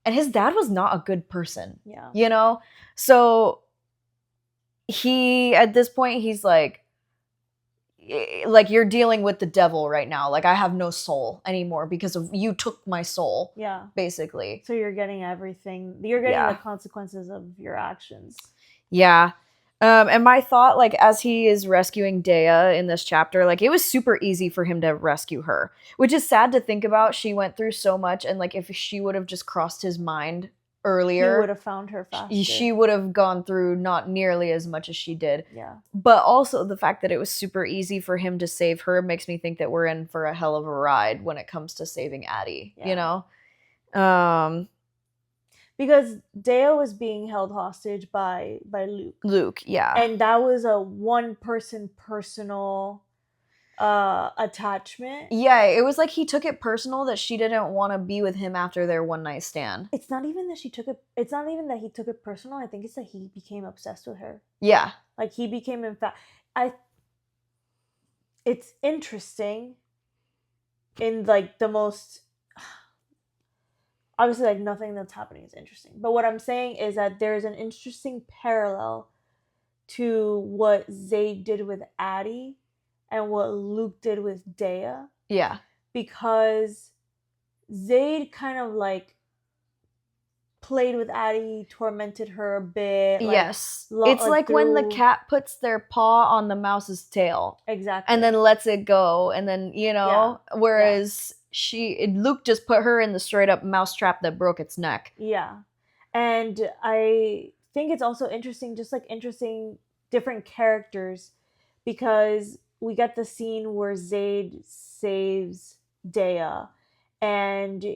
And his dad was not a good person. Yeah. You know? So at this point, he's like, you're dealing with the devil right now. Like, I have no soul anymore because of you took my soul. Yeah. Basically. So you're getting everything. You're getting the consequences of your actions. Yeah. And my thought, like, as he is rescuing Dea in this chapter, like, it was super easy for him to rescue her, which is sad to think about. She went through so much, and, like, if she would have just crossed his mind earlier, he would have found her faster. She would have gone through not nearly as much as she did. Yeah. But also the fact that it was super easy for him to save her makes me think that we're in for a hell of a ride when it comes to saving Addie, you know? Because Dea was being held hostage by Luke. Luke, yeah. And that was a one-person personal attachment. Yeah, it was like he took it personal that she didn't want to be with him after their one-night stand. It's not even that he took it personal. I think it's that he became obsessed with her. Yeah. Like, he became, in fact... It's interesting in, like, the most... Obviously, like, nothing that's happening is interesting. But what I'm saying is that there's an interesting parallel to what Zade did with Addie and what Luke did with Dea. Yeah. Because Zade kind of, like, played with Addie, tormented her a bit. Like, yes. It's like when the cat puts their paw on the mouse's tail. Exactly. And then lets it go. And then, you know, whereas... Luke just put her in the straight up mousetrap that broke its neck. Yeah. And I think it's also interesting, just like interesting different characters, because we get the scene where Zade saves Dea and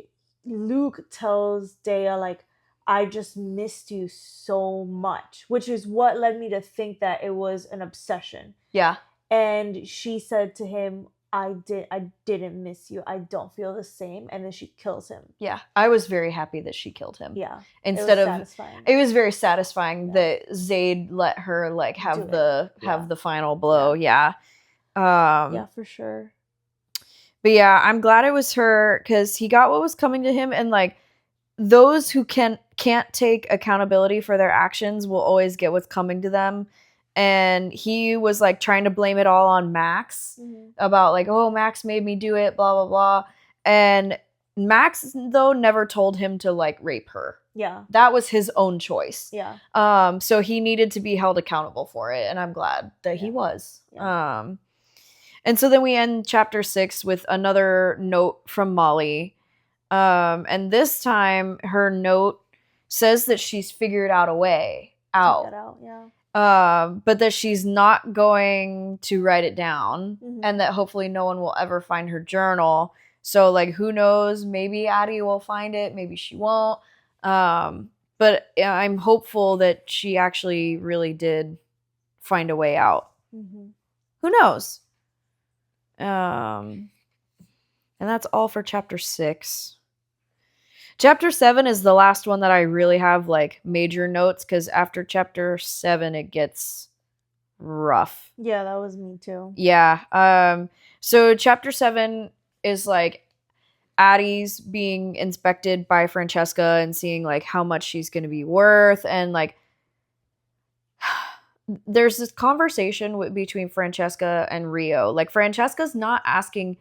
Luke tells Dea, like, I just missed you so much, which is what led me to think that it was an obsession. Yeah. And she said to him, I didn't miss you. I don't feel the same. And then she kills him. Yeah. I was very happy that she killed him. Yeah. It was very satisfying that Zade let her, like, have the final blow. Yeah. Yeah, for sure. But yeah, I'm glad it was her, because he got what was coming to him. And, like, those who can't take accountability for their actions will always get what's coming to them. And he was like trying to blame it all on Max about like, oh, Max made me do it, blah blah blah. And Max though never told him to like rape her. Yeah. That was his own choice. Yeah. So he needed to be held accountable for it, and I'm glad that he was. Yeah. And so then we end chapter 6 with another note from Molly. And this time her note says that she's figured out a way out. Check that out, yeah. But that she's not going to write it down, and that hopefully no one will ever find her journal. So like, who knows, maybe Addie will find it, maybe she won't. But I'm hopeful that she actually really did find a way out. Who knows? And that's all for chapter 6. Chapter 7 is the last one that I really have like major notes, because after chapter 7 it gets rough. Yeah, that was me too. Yeah. So chapter 7 is like Addie's being inspected by Francesca and seeing like how much she's going to be worth, and like there's this conversation between Francesca and Rio. Like, Francesca's not asking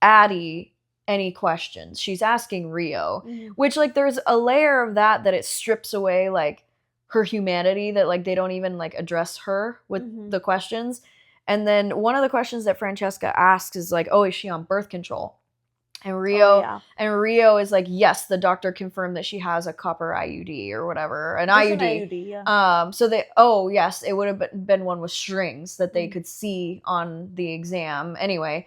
Addie any questions. She's asking Rio, which like there's a layer of that it strips away like her humanity, that like they don't even like address her with the questions. And then one of the questions that Francesca asks is like, oh, is she on birth control? And Rio is like, yes, the doctor confirmed that she has a copper IUD or whatever, an IUD. An IUD, yeah. So yes, it would have been one with strings that they could see on the exam. Anyway,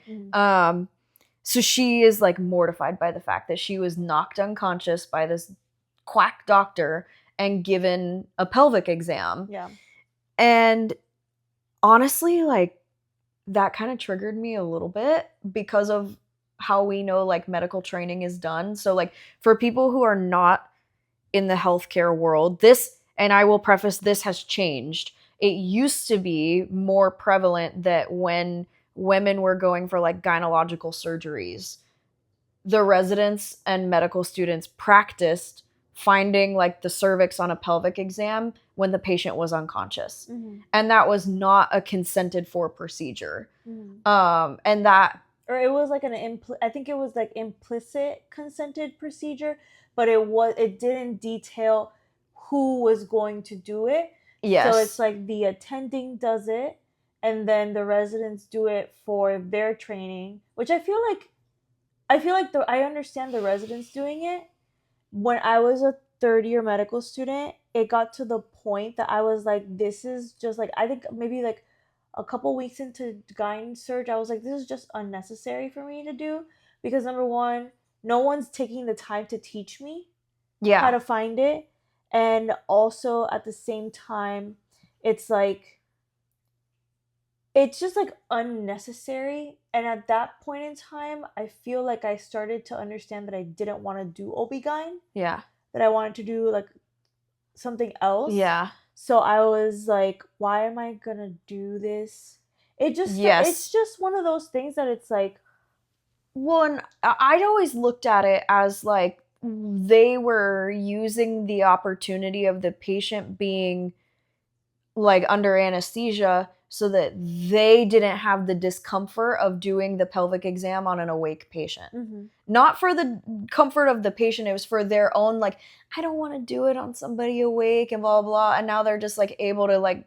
so she is like mortified by the fact that she was knocked unconscious by this quack doctor and given a pelvic exam. Yeah. And honestly, like, that kind of triggered me a little bit because of how we know like medical training is done. So like, for people who are not in the healthcare world, this, and I will preface, this has changed. It used to be more prevalent that when women were going for like gynecological surgeries, the residents and medical students practiced finding like the cervix on a pelvic exam when the patient was unconscious. And that was not a consented for procedure. And that, or it was like I think it was like implicit consented procedure, but it didn't detail who was going to do it. yes. So it's like the attending does it, and then the residents do it for their training, which I feel like I understand the residents doing it. When I was a third-year medical student, it got to the point that I was like, this is just like, I think maybe like a couple weeks into gyne surge, I was like, this is just unnecessary for me to do, because number one, no one's taking the time to teach me how to find it. And also at the same time, it's like, it's just like unnecessary. And at that point in time, I feel like I started to understand that I didn't want to do OB-GYN. Yeah. That I wanted to do like something else. Yeah. So I was like, why am I gonna do this? It's just one of those things that it's like, well, and I'd always looked at it as like they were using the opportunity of the patient being like under anesthesia so that they didn't have the discomfort of doing the pelvic exam on an awake patient. Not for the comfort of the patient, it was for their own, like, I don't want to do it on somebody awake and blah, blah, blah. And now they're just like able to like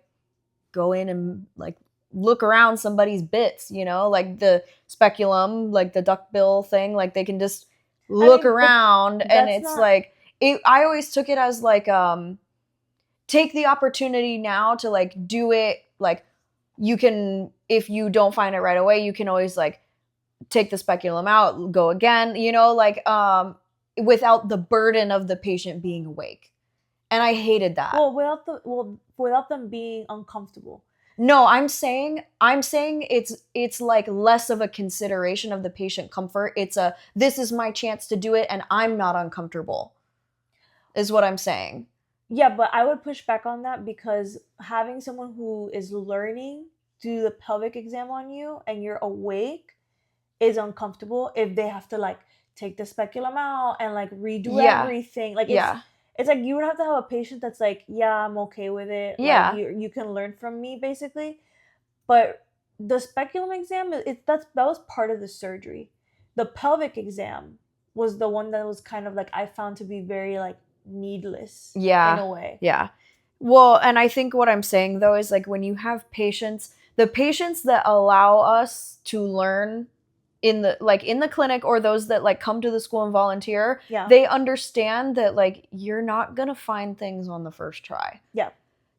go in and like look around somebody's bits, you know, like the speculum, like the duckbill thing, like they can just look around, and it's like, I always took it as like, take the opportunity now to like do it. Like, you can, if you don't find it right away, you can always like take the speculum out, go again, you know, like, without the burden of the patient being awake. And I hated that. Without them being uncomfortable. No, I'm saying it's like less of a consideration of the patient comfort. It's this is my chance to do it and I'm not uncomfortable, is what I'm saying. Yeah, but I would push back on that, because having someone who is learning do the pelvic exam on you and you're awake is uncomfortable if they have to like take the speculum out and like redo Yeah. everything. Like Yeah. it's like you would have to have a patient that's like, yeah, I'm okay with it. Yeah. Like you can learn from me basically. But the speculum exam, that was part of the surgery. The pelvic exam was the one that was kind of like I found to be very like needless in a way. Yeah. Well, and I think what I'm saying though is like when you have patients, the patients that allow us to learn in the clinic, or those that like come to the school and volunteer, Yeah. they understand that like you're not gonna find things on the first try. Yeah.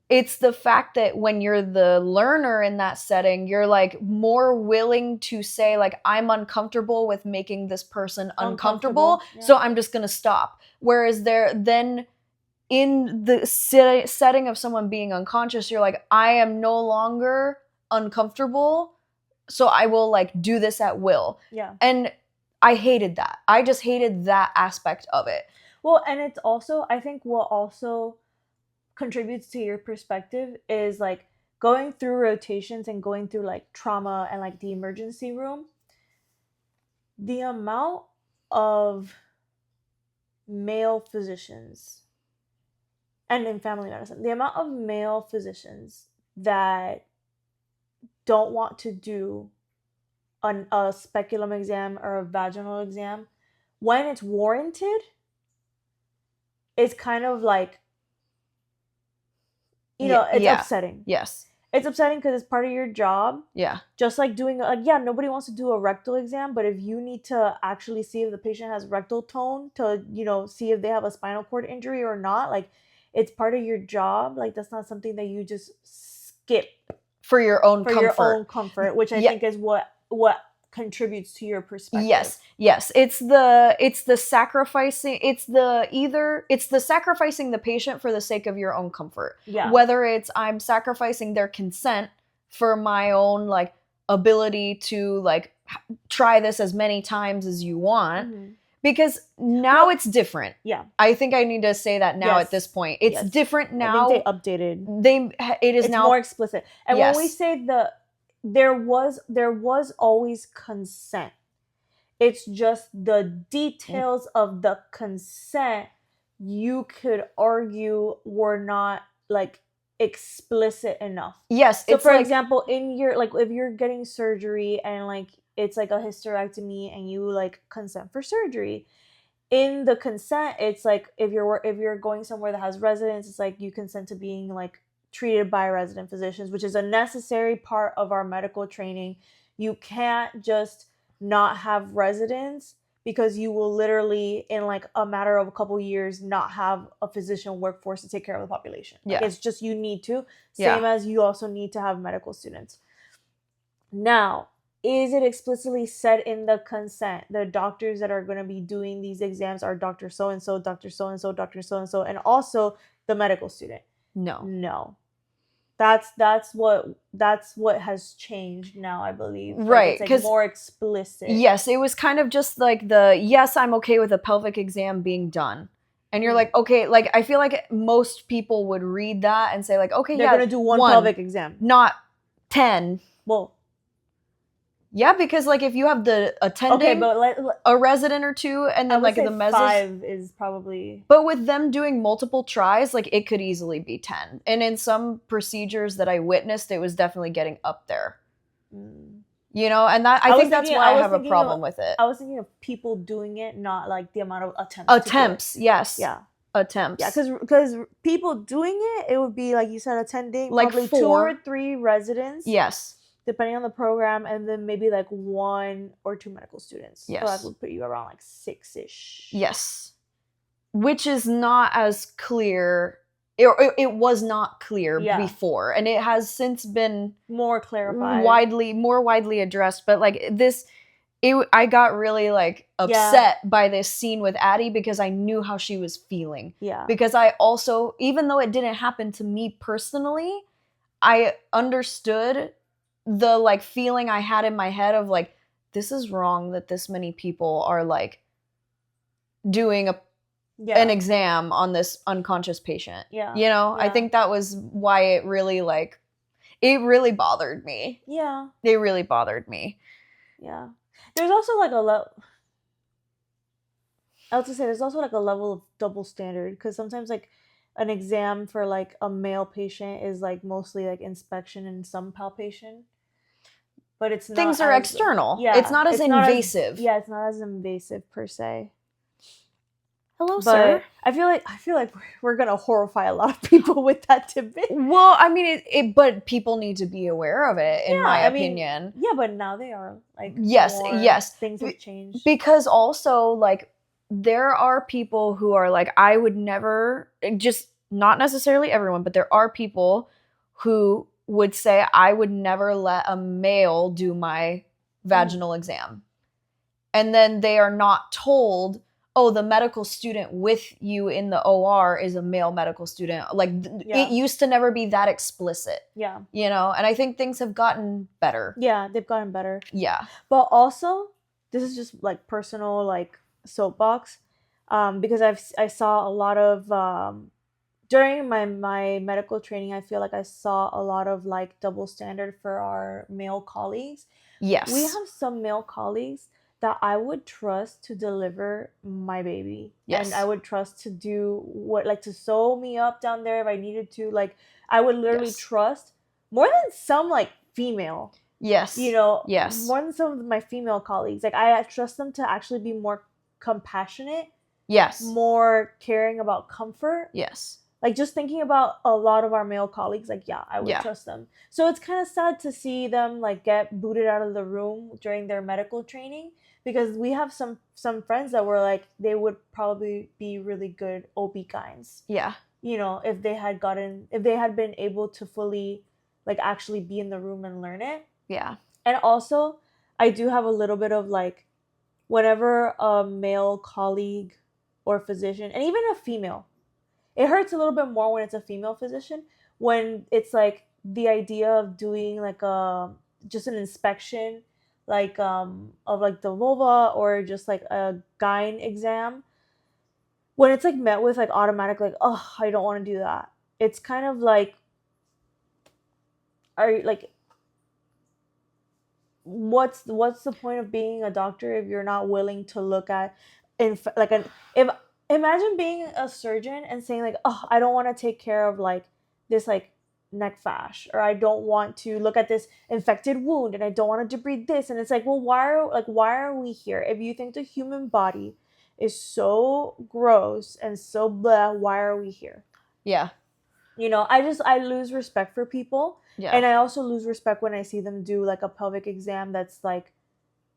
It's the fact that when you're the learner in that setting, you're like more willing to say like, I'm uncomfortable with making this person uncomfortable. Yeah. So I'm just gonna stop. Whereas then in the setting of someone being unconscious, you're like, I am no longer uncomfortable, so I will like do this at will. Yeah. And I hated that. I just hated that aspect of it. Well, and it's also, I think what also contributes to your perspective is like going through rotations and going through like trauma and like the emergency room. The amount of male physicians, and in family medicine, the amount of male physicians that don't want to do a speculum exam or a vaginal exam when it's warranted is kind of like, you know, it's upsetting. Yes. It's upsetting because it's part of your job. Yeah. Just like doing, nobody wants to do a rectal exam, but if you need to actually see if the patient has rectal tone to, you know, see if they have a spinal cord injury or not, like, it's part of your job. Like, that's not something that you just skip for your own comfort. Which I think is what contributes to your perspective. Yes. It's the sacrificing. It's the sacrificing the patient for the sake of your own comfort. Yeah. Whether it's I'm sacrificing their consent for my own like ability to like try this as many times as you want. Mm-hmm. Because now it's different. Yeah. I think I need to say that now at this point. It's different now. I think they updated. It's now more explicit. And when we say there was always consent. It's just the details of the consent you could argue were not like explicit enough. Yes. So for example, in your like if you're getting surgery and like it's like a hysterectomy and you like consent for surgery, in the consent it's like if you're going somewhere that has residents, it's like you consent to being like treated by resident physicians, which is a necessary part of our medical training. You can't just not have residents because you will literally in like a matter of a couple years not have a physician workforce to take care of the population. Like, it's just you need to, same as you also need to have medical students. Now, is it explicitly said in the consent the doctors that are going to be doing these exams are Dr. So-and-so, Dr. So-and-so, Dr. So-and-so, and also the medical student? No. That's what has changed now, I believe. Right. It's like more explicit. Yes, it was kind of just like I'm okay with a pelvic exam being done. And you're like, okay, like I feel like most people would read that and say like, okay, they're gonna do one pelvic exam. Not 10. Well, yeah, because like if you have the attending, a resident or two, and then like the mezzos, 5 is probably. But with them doing multiple tries, like it could easily be 10. And in some procedures that I witnessed, it was definitely getting up there. You know, and that I think that's why I have a problem with it. I was thinking of people doing it, not like the amount of attempts. Yes. Yeah. Attempts. Yeah, because people doing it would be like you said, attending like probably 4 2 or 3 residents. Yes. Depending on the program, and then maybe like 1 or 2 medical students. Yes. So that would put you around like 6-ish. Yes. Which is not as clear. It was not clear before, and it has since been more clarified, more widely addressed. But like this, I got really like upset by this scene with Addie because I knew how she was feeling. Yeah. Because I also, even though it didn't happen to me personally, I understood the like feeling I had in my head of like, this is wrong that this many people are like doing an exam on this unconscious patient. Yeah. You know, I think that was why it really bothered me. Yeah. It really bothered me. Yeah. There's also like a lot. I was gonna say there's also like a level of double standard because sometimes like an exam for like a male patient is like mostly like inspection and some palpation, but it's not Things are as external. It's yeah, not as it's not as invasive. yeah, it's not as invasive per se. Hello, sir. But I feel like we're gonna horrify a lot of people with that tidbit. Well, I mean, but people need to be aware of it, in Yeah, my I mean, opinion. yeah, but now they are like Yes, more yes. things have changed. Because also, like, there are people who are like, I would never, just not necessarily everyone, but there are people who would say, I would never let a male do my vaginal exam. And then they are not told, oh, the medical student with you in the OR is a male medical student. Like, Yeah. it used to never be that explicit. Yeah. You know, and I think things have gotten better. Yeah, they've gotten better. Yeah. But also, this is just like personal like soapbox, because I saw a lot of during my medical training. I feel like I saw a lot of like double standard for our male colleagues. Yes. We have some male colleagues that I would trust to deliver my baby. Yes. And I would trust to do what, like to sew me up down there if I needed to. Like I would literally Yes. trust more than some like female. Yes. You know, Yes. more than some of my female colleagues. Like I trust them to actually be more compassionate. Yes. More caring about comfort. Yes. Like just thinking about a lot of our male colleagues, like yeah, I would trust them. So it's kind of sad to see them like get booted out of the room during their medical training, because we have some friends that were like they would probably be really good OB-GYNs. Yeah. You know, if they had been able to fully like actually be in the room and learn it. Yeah. And also, I do have a little bit of like, whenever a male colleague or physician, and even a female, it hurts a little bit more when it's a female physician, when it's like the idea of doing like just an inspection, like of like the vulva or just like a gyne exam, when it's like met with like automatic like, oh, I don't want to do that. It's kind of like, are like, what's the point of being a doctor if you're not willing to look at like an if imagine being a surgeon and saying like, oh, I don't want to take care of like this like neck fash, or I don't want to look at this infected wound, and I don't want to debride this. And it's like, well, why are we here? If you think the human body is so gross and so blah, why are we here? Yeah. You know, I lose respect for people. Yeah. And I also lose respect when I see them do like a pelvic exam that's like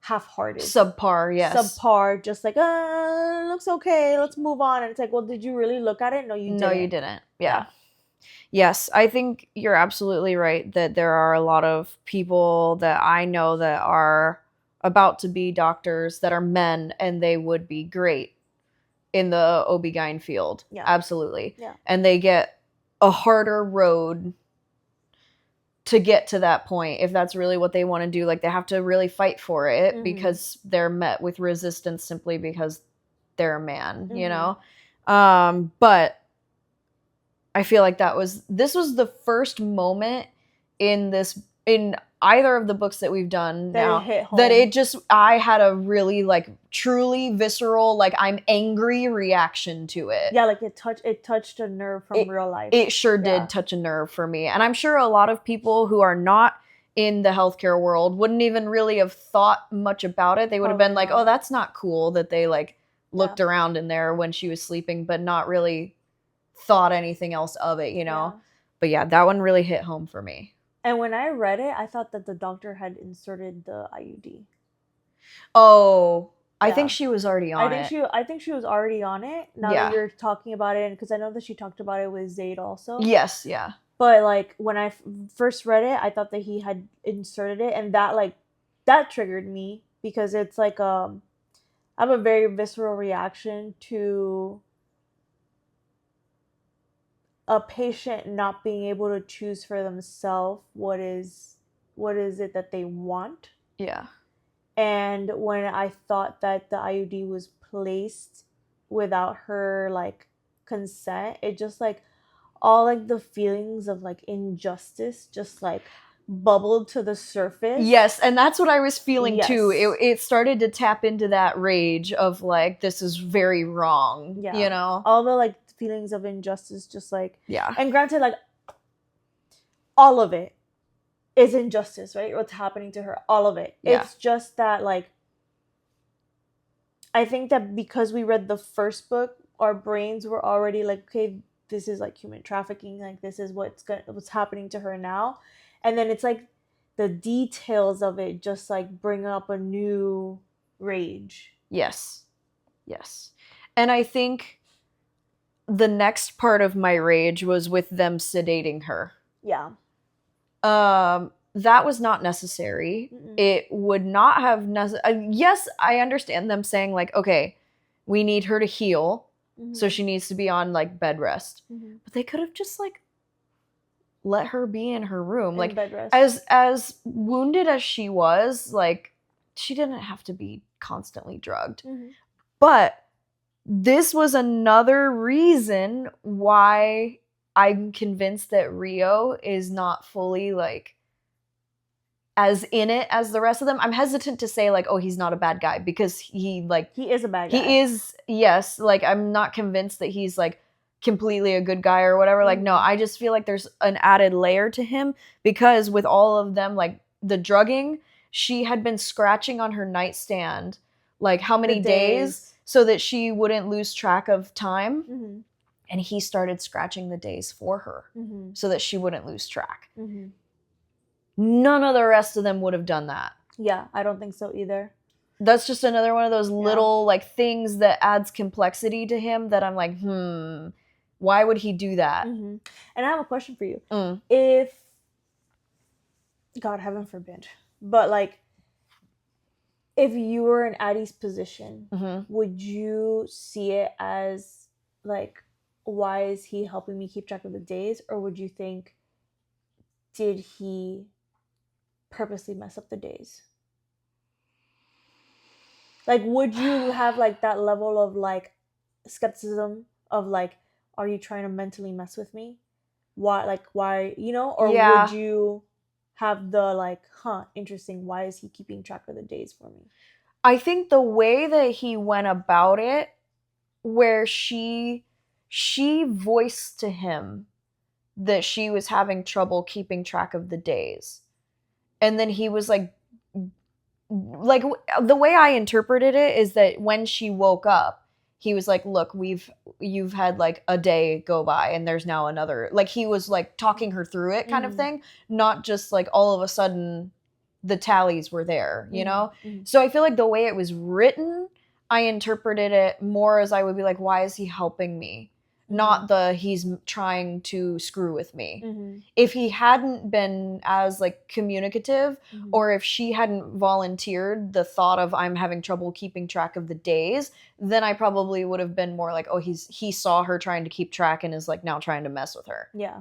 half-hearted. Subpar, yes. Subpar, just like, looks okay, let's move on. And it's like, well, did you really look at it? No, you didn't. No, you didn't. Yeah. Yes, I think you're absolutely right that there are a lot of people that I know that are about to be doctors that are men, and they would be great in the OB-GYN field. Yeah. Absolutely. Yeah. And they get a harder road to get to that point if that's really what they want to do. Like, they have to really fight for it because they're met with resistance simply because they're a man, you know? But I feel like this was the first moment in either of the books that we've done now that I had a really like truly visceral, like I'm angry reaction to it. Yeah, like it touched a nerve from real life. It sure did touch a nerve for me. And I'm sure a lot of people who are not in the healthcare world wouldn't even really have thought much about it. They would have been like, oh, that's not cool that they like looked around in there when she was sleeping, but not really thought anything else of it, you know? Yeah. But yeah, that one really hit home for me. And when I read it, I thought that the doctor had inserted the IUD. Oh, I think she was already on it. I think she was already on it. Now that you're talking about it, because I know that she talked about it with Zade also. Yes, yeah. But like when I first read it, I thought that he had inserted it, and that triggered me, because it's like I have a very visceral reaction to a patient not being able to choose for themselves what is it that they want. Yeah. And when I thought that the IUD was placed without her like consent, it just like all like the feelings of like injustice just like bubbled to the surface. Yes, and that's what I was feeling too. Yes. It started to tap into that rage of like, this is very wrong, Yeah. you know? All the like feelings of injustice, just like, Yeah. and granted, like, all of it is injustice, right? What's happening to her, all of it. Yeah. It's just that, like, I think that because we read the first book, our brains were already like, okay, this is like human trafficking, like this is what's happening to her now, and then it's like the details of it just like bring up a new rage. Yes. Yes. And I think the next part of my rage was with them sedating her. Yeah. That was not necessary. Mm-mm. It would not have yes, I understand them saying like, okay, we need her to heal, so she needs to be on like bed rest. But they could have just like let her be in her room, In like bed rest. as wounded as she was, like she didn't have to be constantly drugged. But this was another reason why I'm convinced that Rio is not fully like as in it as the rest of them. I'm hesitant to say like, oh, he's not a bad guy, because he is a bad guy. He is, yes. Like, I'm not convinced that he's like completely a good guy or whatever. Like, no, I just feel like there's an added layer to him, because with all of them, like the drugging, she had been scratching on her nightstand like how many days so that she wouldn't lose track of time. And he started scratching the days for her so that she wouldn't lose track. None of the rest of them would have done that. Yeah, I don't think so either. That's just another one of those little like things that adds complexity to him that I'm like, why would he do that? And I have a question for you. If, God heaven forbid, but like, if you were in Addie's position, would you see it as like, why is he helping me keep track of the days? Or would you think, did he purposely mess up the days? Like, would you have like that level of like skepticism of like, are you trying to mentally mess with me? Why, you know? Or would you have the like, interesting, why is he keeping track of the days for me? I think the way that he went about it, where she voiced to him that she was having trouble keeping track of the days. And then he was like the way I interpreted it is that when she woke up, he was like, look, you've had like a day go by and there's now another. Like, he was like talking her through it kind of thing, not just like all of a sudden the tallies were there, you know? So I feel like the way it was written, I interpreted it more as I would be like, why is he helping me? Not he's trying to screw with me. If he hadn't been as like communicative, or if she hadn't volunteered the thought of I'm having trouble keeping track of the days, then I probably would have been more like, oh, he saw her trying to keep track and is like now trying to mess with her. Yeah.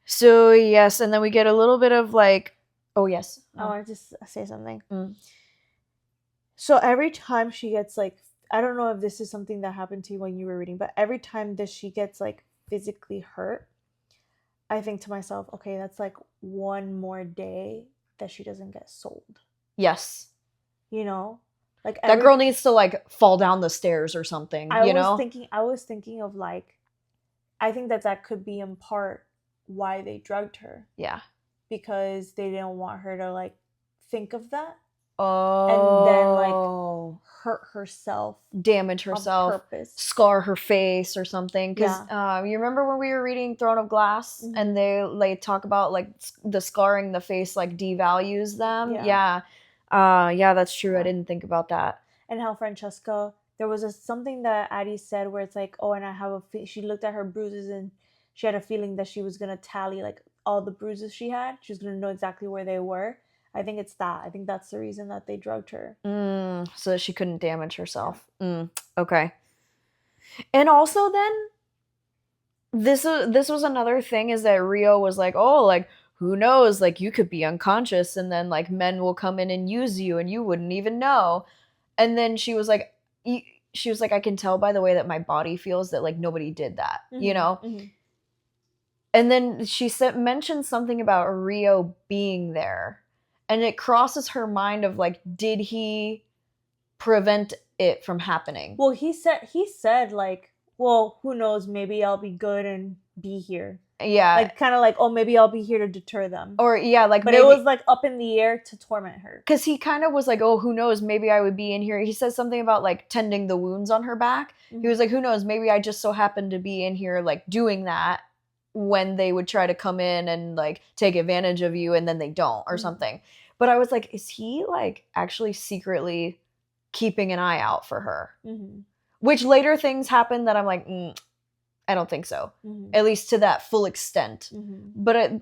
So yes, and then we get a little bit of like, oh yes. I want to just say something. So every time she gets like, I don't know if this is something that happened to you when you were reading, but every time that she gets like physically hurt, I think to myself, okay, that's like one more day that she doesn't get sold. Yes. You know? Like that girl needs to like fall down the stairs or something, I was thinking of like, I think that could be in part why they drugged her. Yeah. Because they didn't want her to like think of that. And then like hurt herself, damage herself, on purpose, scar her face or something. Because you remember when we were reading Throne of Glass and they talk about like the scarring the face like devalues them. Yeah, that's true. I didn't think about that. And how Francesca, there was something that Addie said where it's like, oh, and I have she looked at her bruises and she had a feeling that she was gonna tally like all the bruises she had. She was gonna know exactly where they were. I think it's that. I think that's the reason that they drugged her. So that she couldn't damage herself. Okay. And also then, this was another thing, is that Rio was like, oh, like, who knows? Like, you could be unconscious and then, like, men will come in and use you and you wouldn't even know. And then she was like, I can tell by the way that my body feels that, like, nobody did that, you know? And then she mentioned something about Rio being there. And it crosses her mind of like, did he prevent it from happening? Well, he said like, well, who knows, maybe I'll be good and be here. Yeah. Like kind of like, oh, maybe I'll be here to deter them. Or yeah, like but maybe, it was like up in the air to torment her. Because he kind of was like, oh, who knows, maybe I would be in here. He says something about like tending the wounds on her back. Mm-hmm. He was like, who knows, maybe I just so happened to be in here like doing that when they would try to come in and like take advantage of you and then they don't or something. But I was like, is he like actually secretly keeping an eye out for her? Which later things happen that I'm like, I don't think so. At least to that full extent. But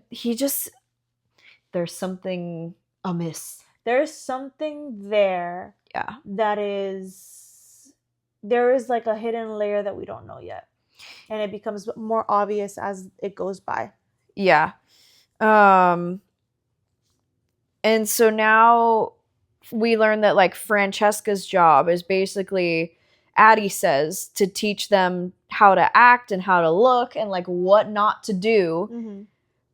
there's something amiss. There's something there. Yeah. There is like a hidden layer that we don't know yet. And it becomes more obvious as it goes by. Yeah. And so now we learn that like Francesca's job is basically, Addie says, to teach them how to act and how to look and like what not to do.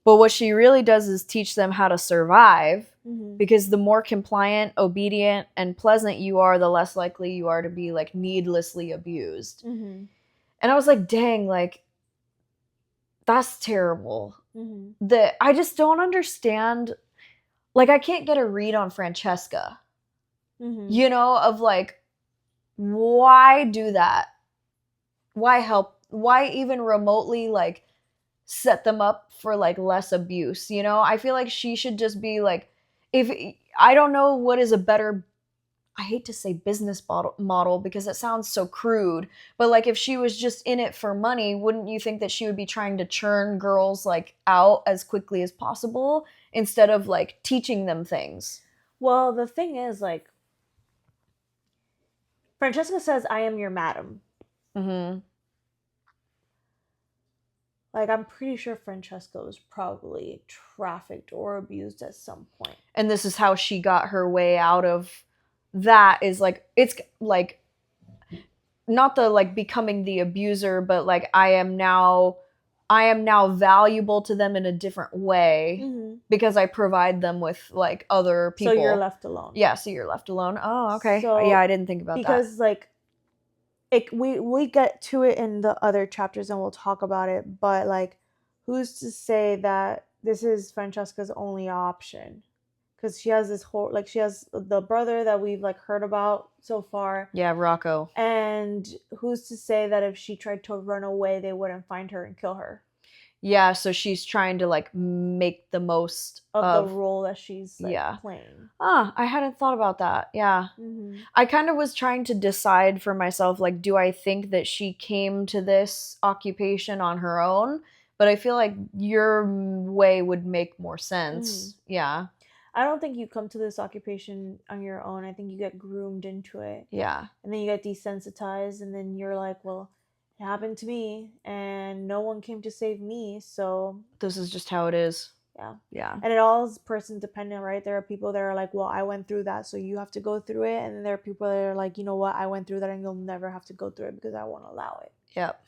But what she really does is teach them how to survive, because the more compliant, obedient, and pleasant you are, the less likely you are to be like needlessly abused. And I was like, dang, like, that's terrible. That I just don't understand. Like, I can't get a read on Francesca, you know, of like, why do that? Why help? Why even remotely like set them up for like less abuse? You know, I feel like she should just be like, if I don't know what is a better, I hate to say business model because it sounds so crude, but like if she was just in it for money, wouldn't you think that she would be trying to churn girls like out as quickly as possible instead of like teaching them things? Well, the thing is, like, Francesca says, I am your madam. Like, I'm pretty sure Francesca was probably trafficked or abused at some point. And this is how she got her way out of that, is like, it's like, not the like becoming the abuser, but like I am now valuable to them in a different way because I provide them with like other people. So you're left alone. Yeah, so you're left alone. Oh, okay. So, yeah, I didn't think about that. Because like, we get to it in the other chapters and we'll talk about it, but like, who's to say that this is Francesca's only option? Because she has this whole, like, she has the brother that we've like heard about so far. Yeah, Rocco. And who's to say that if she tried to run away, they wouldn't find her and kill her? Yeah, so she's trying to like make the most of the role that she's like, playing. I hadn't thought about that. Yeah. I kind of was trying to decide for myself, like, do I think that she came to this occupation on her own? But I feel like your way would make more sense. Yeah. I don't think you come to this occupation on your own. I think you get groomed into it. Yeah. And then you get desensitized, and then you're like, well, it happened to me, and no one came to save me, so this is just how it is. Yeah. Yeah. And it all is person dependent, right? There are people that are like, well, I went through that, so you have to go through it. And then there are people that are like, you know what, I went through that and you'll never have to go through it because I won't allow it. Yep.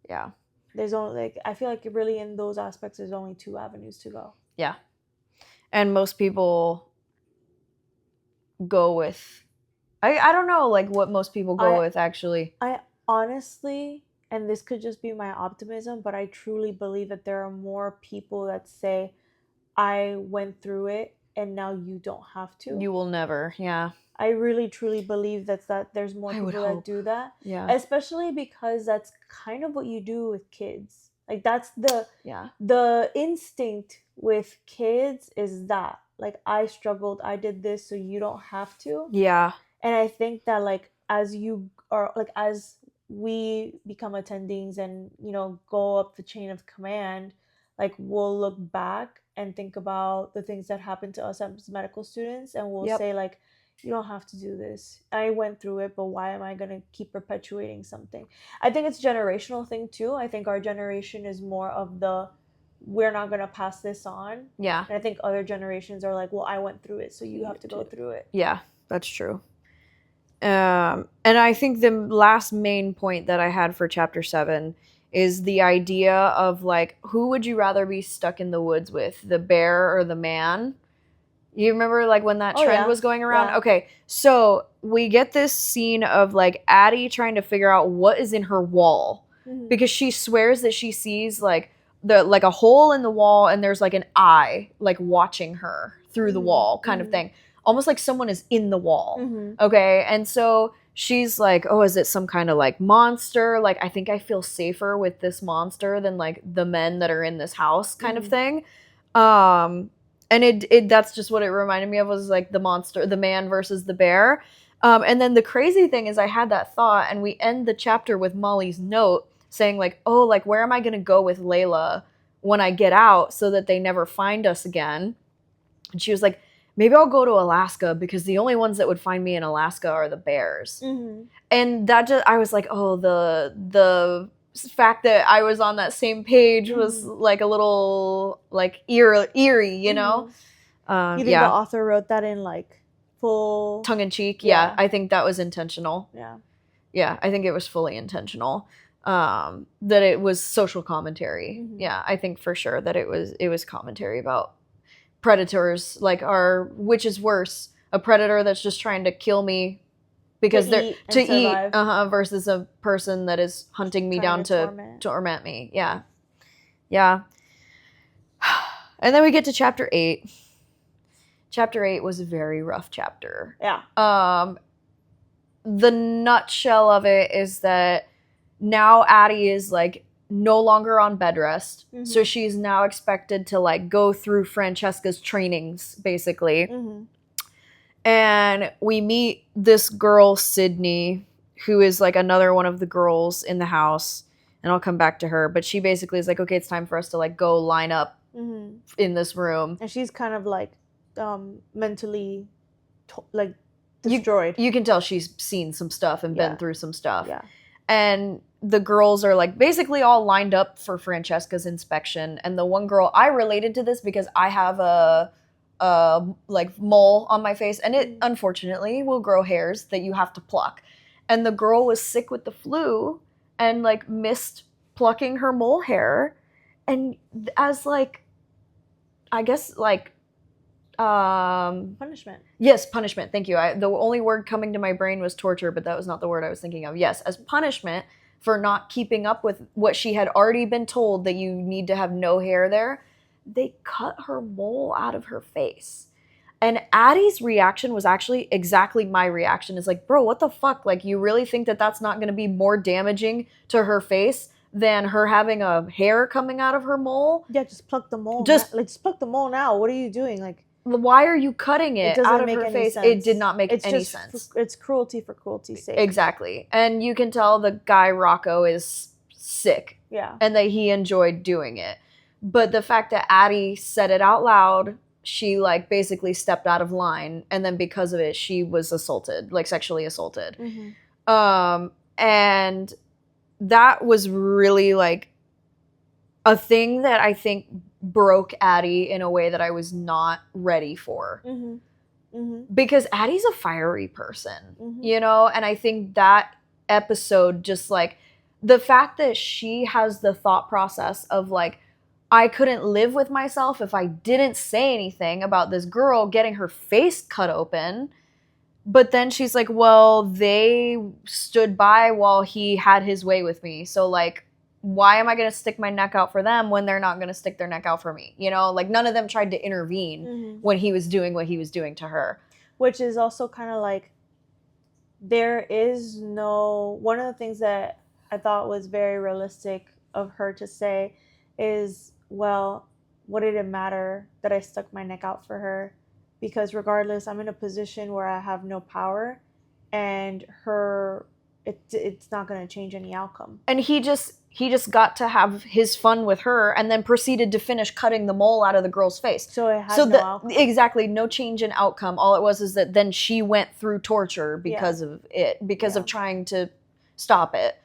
Yeah. There's only, like, I feel like really in those aspects, there's only two avenues to go. Yeah. And most people go with, I don't know, like, what most people go with, actually. I honestly, and this could just be my optimism, but I truly believe that there are more people that say, I went through it and now you don't have to. You will never. Yeah. I really truly believe that there's more people that do that. Yeah. Especially because that's kind of what you do with kids. Like, that's the instinct with kids is that, like, I struggled, I did this, so you don't have to. Yeah. And I think that, like, as we become attendings and, you know, go up the chain of command, like, we'll look back and think about the things that happened to us as medical students, and we'll say, like, you don't have to do this. I went through it, but why am I going to keep perpetuating something? I think it's a generational thing too. I think our generation is more of the, we're not going to pass this on. Yeah. And I think other generations are like, well, I went through it, so you have to go through it. Yeah, that's true. And I think the last main point that I had for chapter 7 is the idea of like, who would you rather be stuck in the woods with, the bear or the man? You remember like when that trend was going around? Yeah. Okay, so we get this scene of like Addie trying to figure out what is in her wall, because she swears that she sees like a hole in the wall, and there's like an eye like watching her through the wall kind of thing, almost like someone is in the wall. Okay, and so she's like, oh, is it some kind of like monster? Like, I think I feel safer with this monster than like the men that are in this house kind of thing. And it that's just what it reminded me of, was like the monster, the man versus the bear. And then the crazy thing is I had that thought, and we end the chapter with Molly's note saying like, oh, like where am I going to go with Layla when I get out so that they never find us again? And she was like, maybe I'll go to Alaska, because the only ones that would find me in Alaska are the bears. And that just, I was like, oh, the fact that I was on that same page was like a little like eerie, you know? You think the author wrote that in like full tongue in cheek? Yeah, I think that was intentional. Yeah, I think it was fully intentional. That it was social commentary. Yeah, I think for sure that it was commentary about predators, like which is worse, a predator that's just trying to kill me because they're to eat versus a person that is hunting me down to torment me. Yeah. And then we get to chapter 8. Chapter 8 was a very rough chapter. The nutshell of it is that now Addie is like no longer on bed rest, so she's now expected to like go through Francesca's trainings basically. And we meet this girl, Sydney, who is like another one of the girls in the house. And I'll come back to her. But she basically is like, okay, it's time for us to like go line up in this room. And she's kind of like mentally like destroyed. You can tell she's seen some stuff and been through some stuff. And the girls are like basically all lined up for Francesca's inspection. And the one girl, I related to this because I have a like mole on my face, and it unfortunately will grow hairs that you have to pluck. And the girl was sick with the flu and like missed plucking her mole hair, and as like, I guess like punishment. Yes, punishment. Thank you. The only word coming to my brain was torture, but that was not the word I was thinking of. Yes, as punishment for not keeping up with what she had already been told, that you need to have no hair there, they cut her mole out of her face. And Addie's reaction was actually exactly my reaction. It's like, bro, what the fuck? Like, you really think that that's not going to be more damaging to her face than her having a hair coming out of her mole? Yeah, just pluck the mole. Just pluck the mole now. What are you doing? Like, why are you cutting it out of her face? Sense. It did not make any sense. It's cruelty for cruelty's sake. Exactly. And you can tell the guy, Rocco, is sick. Yeah. And that he enjoyed doing it. But the fact that Addie said it out loud, she like basically stepped out of line, and then because of it, she was assaulted, like sexually assaulted. And that was really like a thing that I think broke Addie in a way that I was not ready for. Because Addie's a fiery person, you know? And I think that episode, just like the fact that she has the thought process of like, I couldn't live with myself if I didn't say anything about this girl getting her face cut open. But then she's like, well, they stood by while he had his way with me. So like, why am I going to stick my neck out for them when they're not going to stick their neck out for me? You know, like none of them tried to intervene when he was doing what he was doing to her. Which is also kind of like, there is no, one of the things that I thought was very realistic of her to say is, well, what did it matter that I stuck my neck out for her? Because regardless, I'm in a position where I have no power, and it's not going to change any outcome. And he just got to have his fun with her, and then proceeded to finish cutting the mole out of the girl's face. So it had no outcome. Exactly, no change in outcome. All it was is that then she went through torture because of it, because of trying to stop it.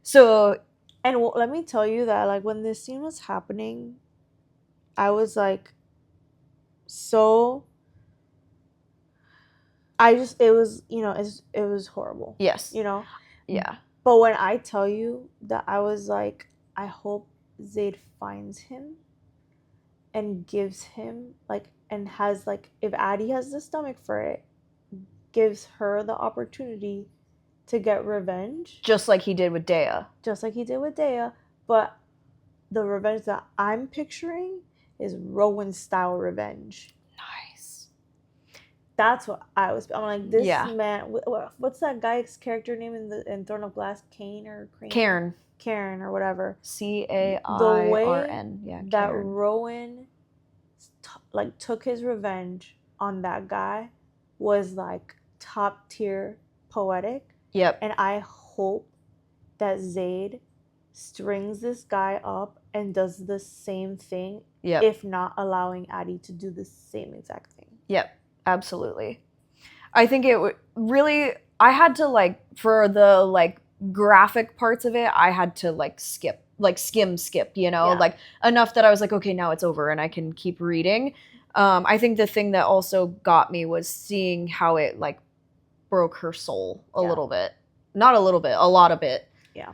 So, and let me tell you that like when this scene was happening, I was like, it was, you know, it was horrible. Yes. You know? Yeah. But when I tell you that I was like, I hope Zade finds him and gives him, like, and has, like, if Addie has the stomach for it, gives her the opportunity to get revenge. Just like he did with Dea. Just like he did with Dea. But the revenge that I'm picturing is Rowan-style revenge. Nice. That's what I was. I'm like, this Yeah. man. What's that guy's character name in Throne of Glass? Cain or Cairn. Cairn or whatever. Cairn. The way Yeah, that Cairn. Rowan like took his revenge on that guy was like top tier poetic. Yep. And I hope that Zade strings this guy up and does the same thing. Yep. If not allowing Addie to do the same exact thing. Yep. Absolutely. I think it would really, I had to like, for the like graphic parts of it, I had to like skip, like skip, you know, like enough that I was like, okay, now it's over and I can keep reading. I think the thing that also got me was seeing how it like broke her soul a little bit. Not a little bit, a lot of it. Yeah.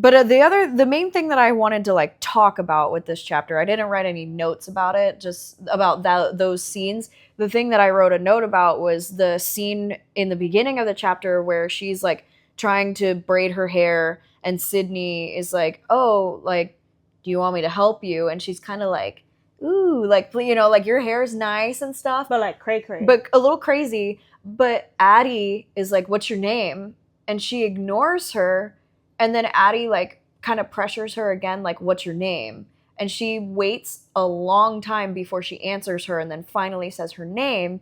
But the main thing that I wanted to like talk about with this chapter, I didn't write any notes about it, just about those scenes. The thing that I wrote a note about was the scene in the beginning of the chapter where she's like trying to braid her hair and Sydney is like, oh, like, do you want me to help you? And she's kind of like, ooh, like, you know, like your hair is nice and stuff. But like cray. But a little crazy. But Addie is like, what's your name? And she ignores her. And then Addie like kind of pressures her again, like, what's your name? And she waits a long time before she answers her and then finally says her name.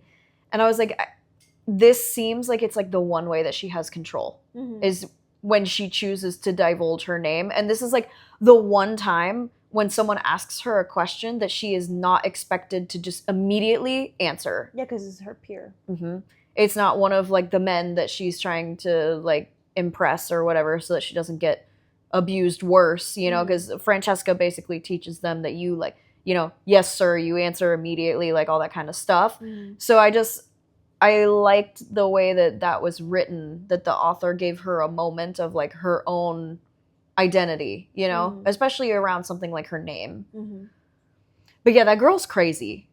And I was like, this seems like it's like the one way that she has control is when she chooses to divulge her name. And this is like the one time when someone asks her a question that she is not expected to just immediately answer. Yeah, because it's her peer. Mm-hmm. It's not one of like the men that she's trying to like impress or whatever so that she doesn't get abused worse, you know, because Francesca basically teaches them that you like, you know, yes sir, you answer immediately, like all that kind of stuff. So I liked the way that was written, that the author gave her a moment of like her own identity, you know, especially around something like her name. But yeah, that girl's crazy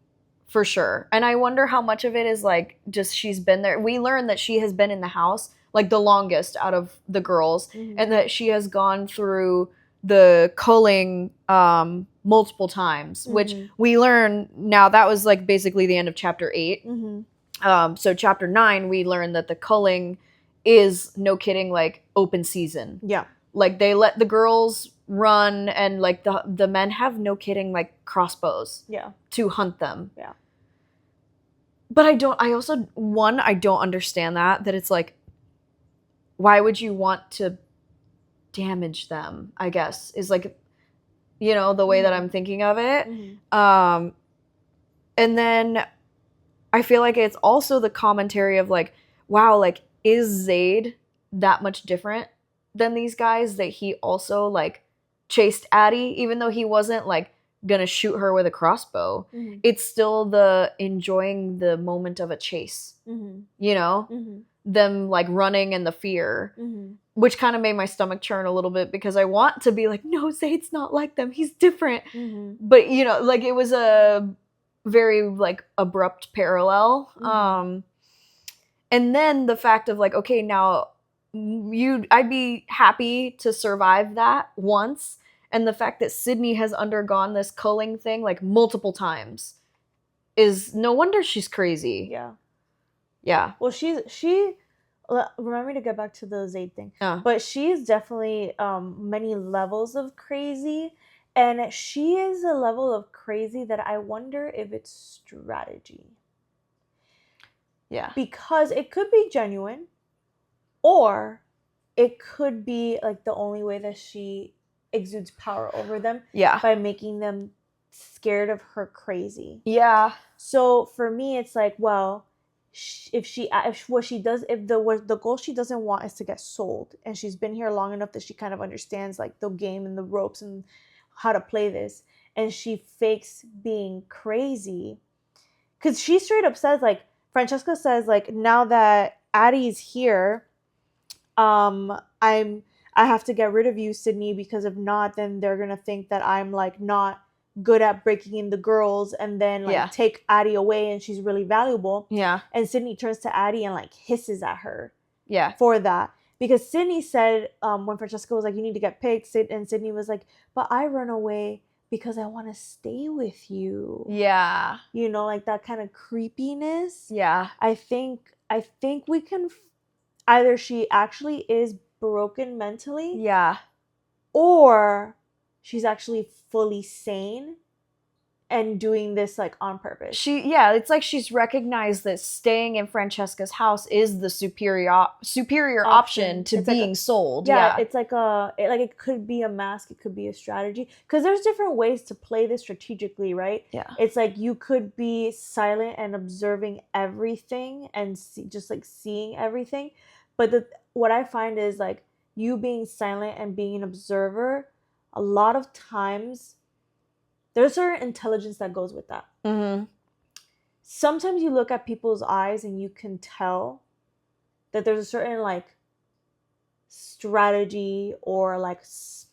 for sure. And I wonder how much of it is like just she's been there. We learned that she has been in the house like the longest out of the girls and that she has gone through the culling multiple times, which we learn now that was like basically the end of chapter 8. So chapter 9, we learn that the culling is, no kidding, like open season. Yeah. Like they let the girls run and like the men have, no kidding, like crossbows. Yeah. To hunt them. Yeah. But I don't understand that it's like, why would you want to damage them, I guess, is like, you know, the way that I'm thinking of it. And then I feel like it's also the commentary of like, wow, like, is Zade that much different than these guys that he also like chased Addie, even though he wasn't like gonna shoot her with a crossbow? It's still the enjoying the moment of a chase, you know, them like running and the fear, which kind of made my stomach churn a little bit because I want to be like, no, Zade's not like them, he's different. But you know, like it was a very like abrupt parallel. And then the fact of like, okay, now I'd be happy to survive that once, and the fact that Sydney has undergone this culling thing like multiple times is no wonder she's crazy. Yeah. Well, she remind me to get back to the Zade thing. But she's definitely many levels of crazy, and she is a level of crazy that I wonder if it's strategy. Yeah. Because it could be genuine, or it could be like the only way that she exudes power over them. Yeah. By making them scared of her crazy. Yeah. So for me, it's like, well, if the goal she doesn't want is to get sold, and she's been here long enough that she kind of understands like the game and the ropes and how to play this, and she fakes being crazy, because she straight up says, like, Francesca says, like, now that Addie's here, I'm I have to get rid of you, Sydney, because if not, then they're gonna think that I'm like not good at breaking in the girls, and then like take Addie away, and she's really valuable. Yeah. And Sydney turns to Addie and like hisses at her. Yeah. For that. Because Sydney said, when Francesca was like, you need to get picked, and Sydney was like, but I run away because I want to stay with you. Yeah. You know, like that kind of creepiness. Yeah. I think we can either she actually is broken mentally. Yeah. Or she's actually fully sane and doing this like on purpose. It's like she's recognized that staying in Francesca's house is the superior option to being sold. Yeah, it's like it could be a mask, it could be a strategy, because there's different ways to play this strategically, right? Yeah, it's like you could be silent and observing everything and just like seeing everything, but what I find is like you being silent and being an observer, a lot of times there's certain intelligence that goes with that. Mm-hmm. Sometimes you look at people's eyes and you can tell that there's a certain like strategy, or like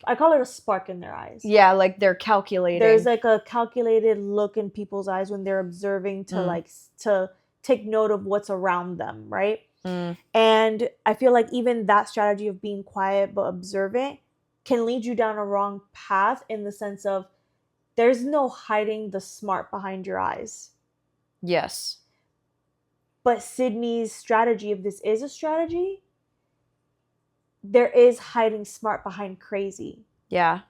I call it a spark in their eyes. Yeah, like they're calculating. There's like a calculated look in people's eyes when they're observing to like to take note of what's around them, right? And I feel like even that strategy of being quiet but observant can lead you down a wrong path, in the sense of there's no hiding the smart behind your eyes. Yes. But Sydney's strategy, if this is a strategy, there is hiding smart behind crazy. Yeah.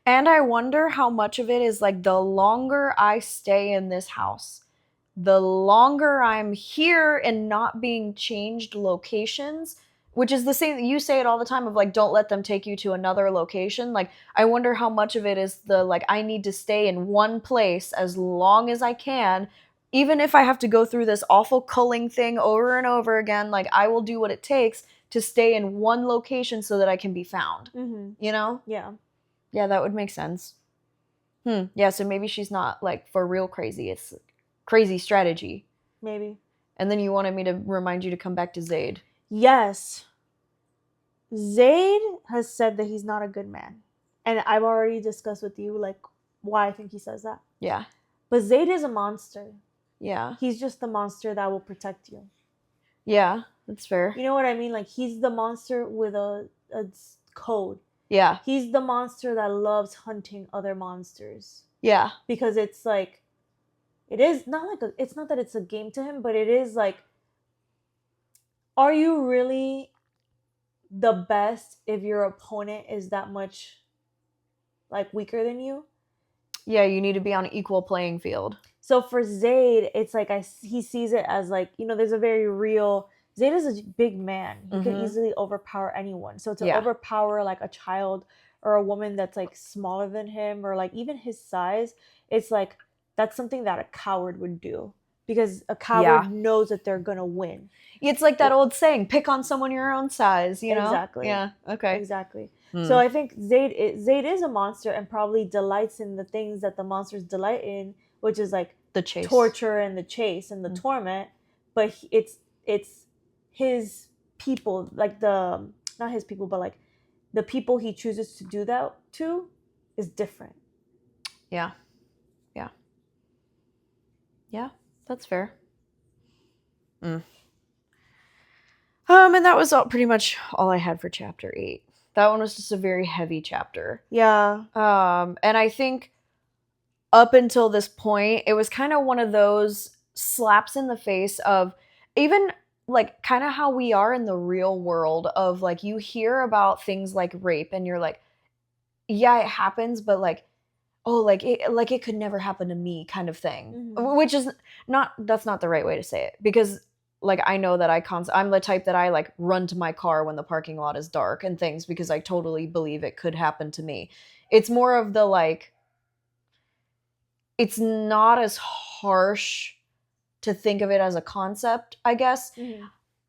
And I wonder how much of it is like, the longer I stay in this house, the longer I'm here and not being changed locations, which is the same, you say it all the time of like, don't let them take you to another location. Like, I wonder how much of it is the like, I need to stay in one place as long as I can, even if I have to go through this awful culling thing over and over again. Like, I will do what it takes to stay in one location so that I can be found. You know? Yeah. Yeah, that would make sense. Yeah, so maybe she's not like for real crazy. It's crazy strategy. Maybe. And then you wanted me to remind you to come back to Zade. Yes. Zade has said that he's not a good man. And I've already discussed with you like why I think he says that. Yeah. But Zade is a monster. Yeah. He's just the monster that will protect you. Yeah, that's fair. You know what I mean? Like, he's the monster with a code. Yeah. He's the monster that loves hunting other monsters. Yeah. Because it's like, it is not like it's not that it's a game to him, but it is like, are you really the best if your opponent is that much like weaker than you? Yeah, you need to be on an equal playing field. So for Zade, it's like he sees it as like, you know, there's a very real, Zade is a big man. He can easily overpower anyone. So to overpower like a child or a woman that's like smaller than him, or like even his size, it's like, that's something that a coward would do, because a coward knows that they're gonna win. It's like that old saying, pick on someone your own size, you know? Exactly. Yeah, okay. Exactly. So I think Zade is a monster and probably delights in the things that the monsters delight in, which is like the chase, torture, and the chase, and the torment. But it's his people, like not his people, but like the people he chooses to do that to is different. Yeah. Yeah. Yeah, that's fair. And that was pretty much all I had for chapter 8. That one was just a very heavy chapter. Yeah. And I think up until this point, it was kind of one of those slaps in the face of even like kind of how we are in the real world of like, you hear about things like rape and you're like, yeah, it happens, but like, oh, like it could never happen to me kind of thing, which is that's not the right way to say it, because like, I know that I'm the type that I like run to my car when the parking lot is dark and things, because I totally believe it could happen to me. It's more of the like, it's not as harsh to think of it as a concept, I guess.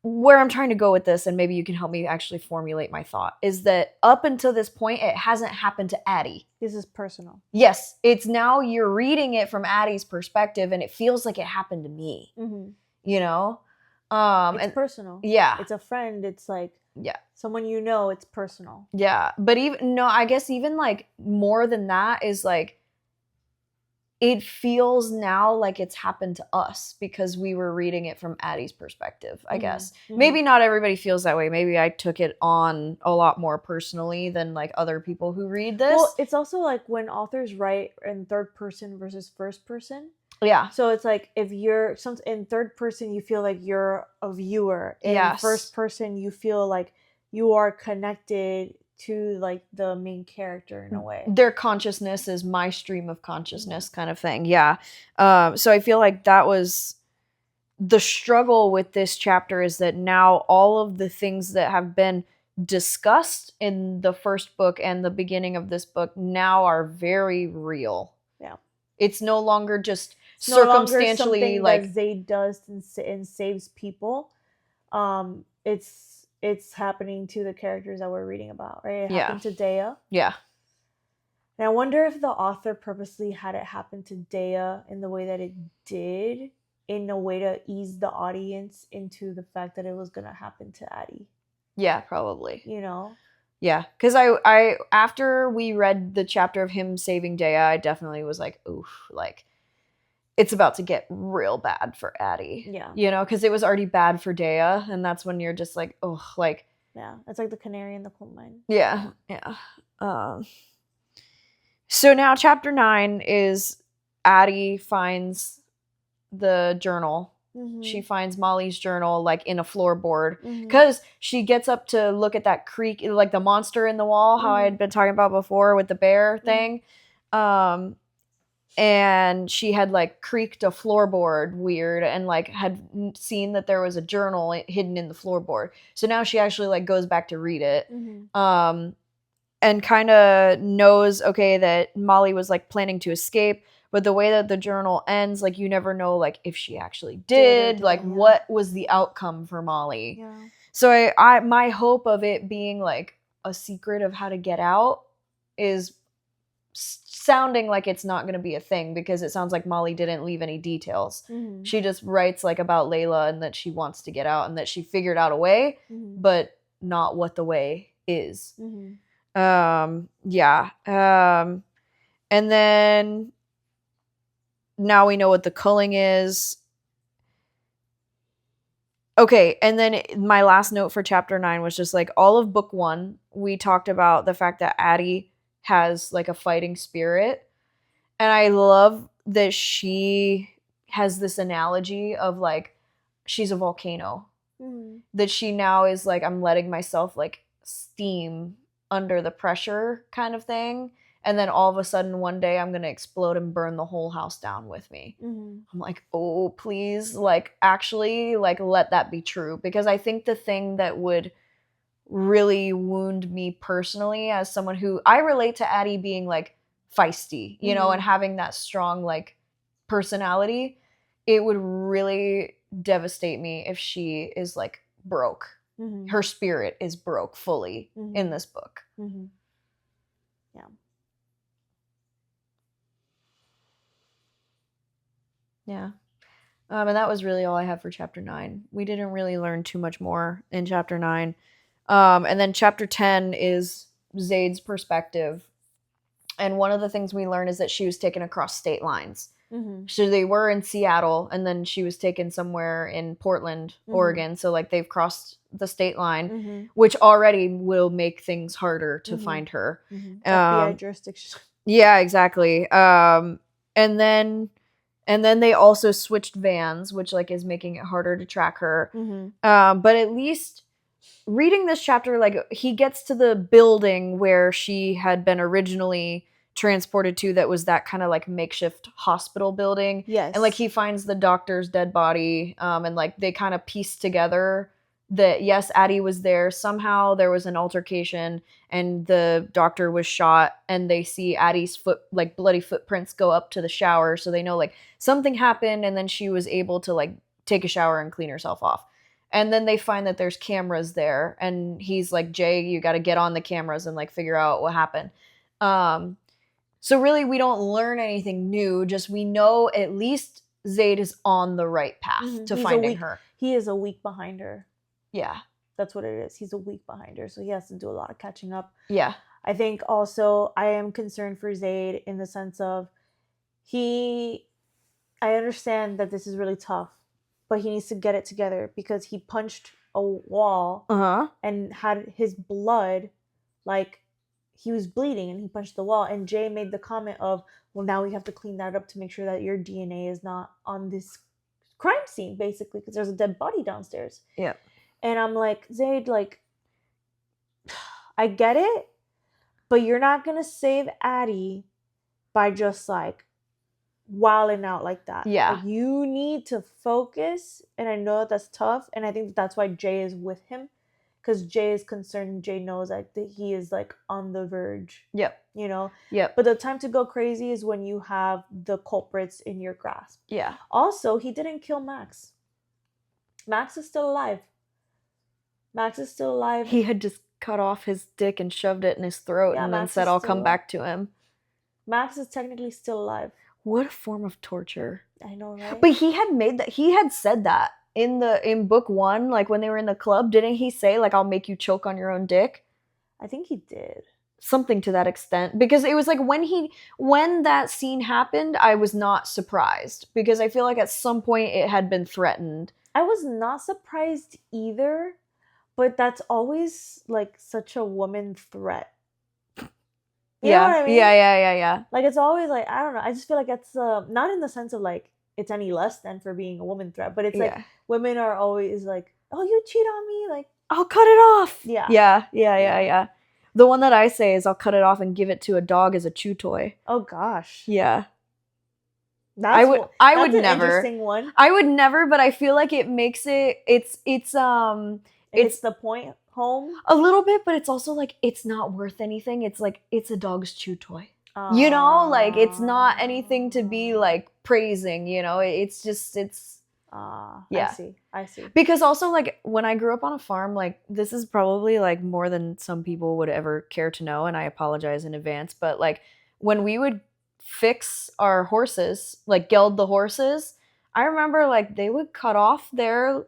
Where I'm trying to go with this, and maybe you can help me actually formulate my thought, is that up until this point, it hasn't happened to Addie. This is personal. Yes, it's now you're reading it from Addie's perspective, and it feels like it happened to me. You know? It's And personal. yeah. It's a friend. It's like Yeah. someone you know. It's personal. Yeah. But even, no, I guess even like more than that is like, it feels now like it's happened to us because we were reading it from Addie's perspective, I guess. Maybe not everybody feels that way. Maybe I took it on a lot more personally than like other people who read this. Well, it's also like when authors write in third person versus first person. Yeah. So it's like if you're in third person, you feel like you're a viewer. In first person, you feel like you are connected to like the main character in a way. Their consciousness is my stream of consciousness kind of thing. Yeah. So I feel like that was the struggle with this chapter, is that now all of the things that have been discussed in the first book and the beginning of this book now are very real. Yeah. It's no longer just circumstantially no like that Zade does and saves people. It's happening to the characters that we're reading about, right? It happened to Dea. Yeah. And I wonder if the author purposely had it happen to Dea in the way that it did, in a way to ease the audience into the fact that it was going to happen to Addie. Yeah, probably. You know? Yeah, because I after we read the chapter of him saving Dea, I definitely was like, oof, like, it's about to get real bad for Addie. Yeah. You know, because it was already bad for Dea, and that's when you're just like, oh, like. Yeah, it's like the canary in the coal mine. Yeah, yeah. So now chapter 9 is Addie finds the journal. Mm-hmm. She finds Molly's journal like in a floorboard because she gets up to look at that creek, like the monster in the wall, how I had been talking about before with the bear thing. And she had like creaked a floorboard weird and like had seen that there was a journal hidden in the floorboard. So now she actually like goes back to read it. And kind of knows, okay, that Molly was like planning to escape, but the way that the journal ends, like you never know like if she actually did, like what was the outcome for Molly. Yeah. So I my hope of it being like a secret of how to get out is sounding like it's not going to be a thing, because it sounds like Molly didn't leave any details. She just writes like about Layla and that she wants to get out and that she figured out a way, but not what the way is. Yeah. And then now we know what the culling is. Okay, and then my last note for chapter 9 was just like all of book 1, we talked about the fact that Addie has like a fighting spirit. And I love that she has this analogy of like she's a volcano. That she now is like, I'm letting myself like steam under the pressure kind of thing, and then all of a sudden one day I'm gonna explode and burn the whole house down with me. I'm like, oh please, like actually like let that be true, because I think the thing that would really wound me personally as someone who I relate to Addie being like feisty, you know, and having that strong like personality, it would really devastate me if she is like broke. Her spirit is broke fully in this book. Yeah. Yeah. And that was really all I have for chapter 9. We didn't really learn too much more in chapter 9. And then chapter 10 is Zade's perspective. And one of the things we learn is that she was taken across state lines. So they were in Seattle, and then she was taken somewhere in Portland, Oregon. So like they've crossed the state line, which already will make things harder to find her. FBI jurisdiction. Yeah, exactly. And then they also switched vans, which like is making it harder to track her. But at least reading this chapter, like he gets to the building where she had been originally transported to, that was that kind of like makeshift hospital building. Yes. And like he finds the doctor's dead body, and like they kind of piece together that yes, Addie was there. Somehow there was an altercation and the doctor was shot, and they see Addie's like bloody footprints go up to the shower, so they know like something happened, and then she was able to like take a shower and clean herself off. And then they find that there's cameras there, and he's like, Jay, you got to get on the cameras and like figure out what happened. So really we don't learn anything new, just we know at least Zade is on the right path to finding her. He is a week behind her. Yeah. That's what it is. He's a week behind her, so he has to do a lot of catching up. Yeah. I think also I am concerned for Zade in the sense of I understand that this is really tough, but he needs to get it together because he punched a wall and had his blood, like, he was bleeding and he punched the wall. And Jay made the comment of, well, now we have to clean that up to make sure that your DNA is not on this crime scene, basically, because there's a dead body downstairs. Yeah. And I'm like, Zade, like, I get it, but you're not going to save Addie by just, like, wilding out like that. Yeah. Like, you need to focus, and I know that's tough, and I think that's why Jay is with him, because Jay is concerned. Jay knows that he is, like, on the verge. Yep. You know? Yep. But the time to go crazy is when you have the culprits in your grasp. Yeah. Also, he didn't kill Max. Max is still alive. Max is still alive. He had just cut off his dick and shoved it in his throat and then said, I'll come back to him. Max is technically still alive. What a form of torture. I know, right? But he had said that in book 1, like when they were in the club. Didn't he say, like, I'll make you choke on your own dick? I think he did. Something to that extent. Because it was like when that scene happened, I was not surprised. Because I feel like at some point it had been threatened. I was not surprised either. But that's always, like, such a woman threat. You know what I mean? Yeah. Like, it's always, like, I don't know. I just feel like it's not in the sense of, like, it's any less than for being a woman threat. But it's, like, women are always, like, oh, you cheat on me? Like, I'll cut it off. Yeah. Yeah. The one that I say is I'll cut it off and give it to a dog as a chew toy. Oh, gosh. Yeah. I would never. Interesting one. I would never, but I feel like it makes it's the point home a little bit, but it's also like it's not worth anything. It's like it's a dog's chew toy. You know, like it's not anything to be like praising, you know. It's just yeah. I see. Because also, like, when I grew up on a farm, like, this is probably like more than some people would ever care to know, and I apologize in advance, but like when we would fix our horses, like geld the horses, I remember like they would cut off their,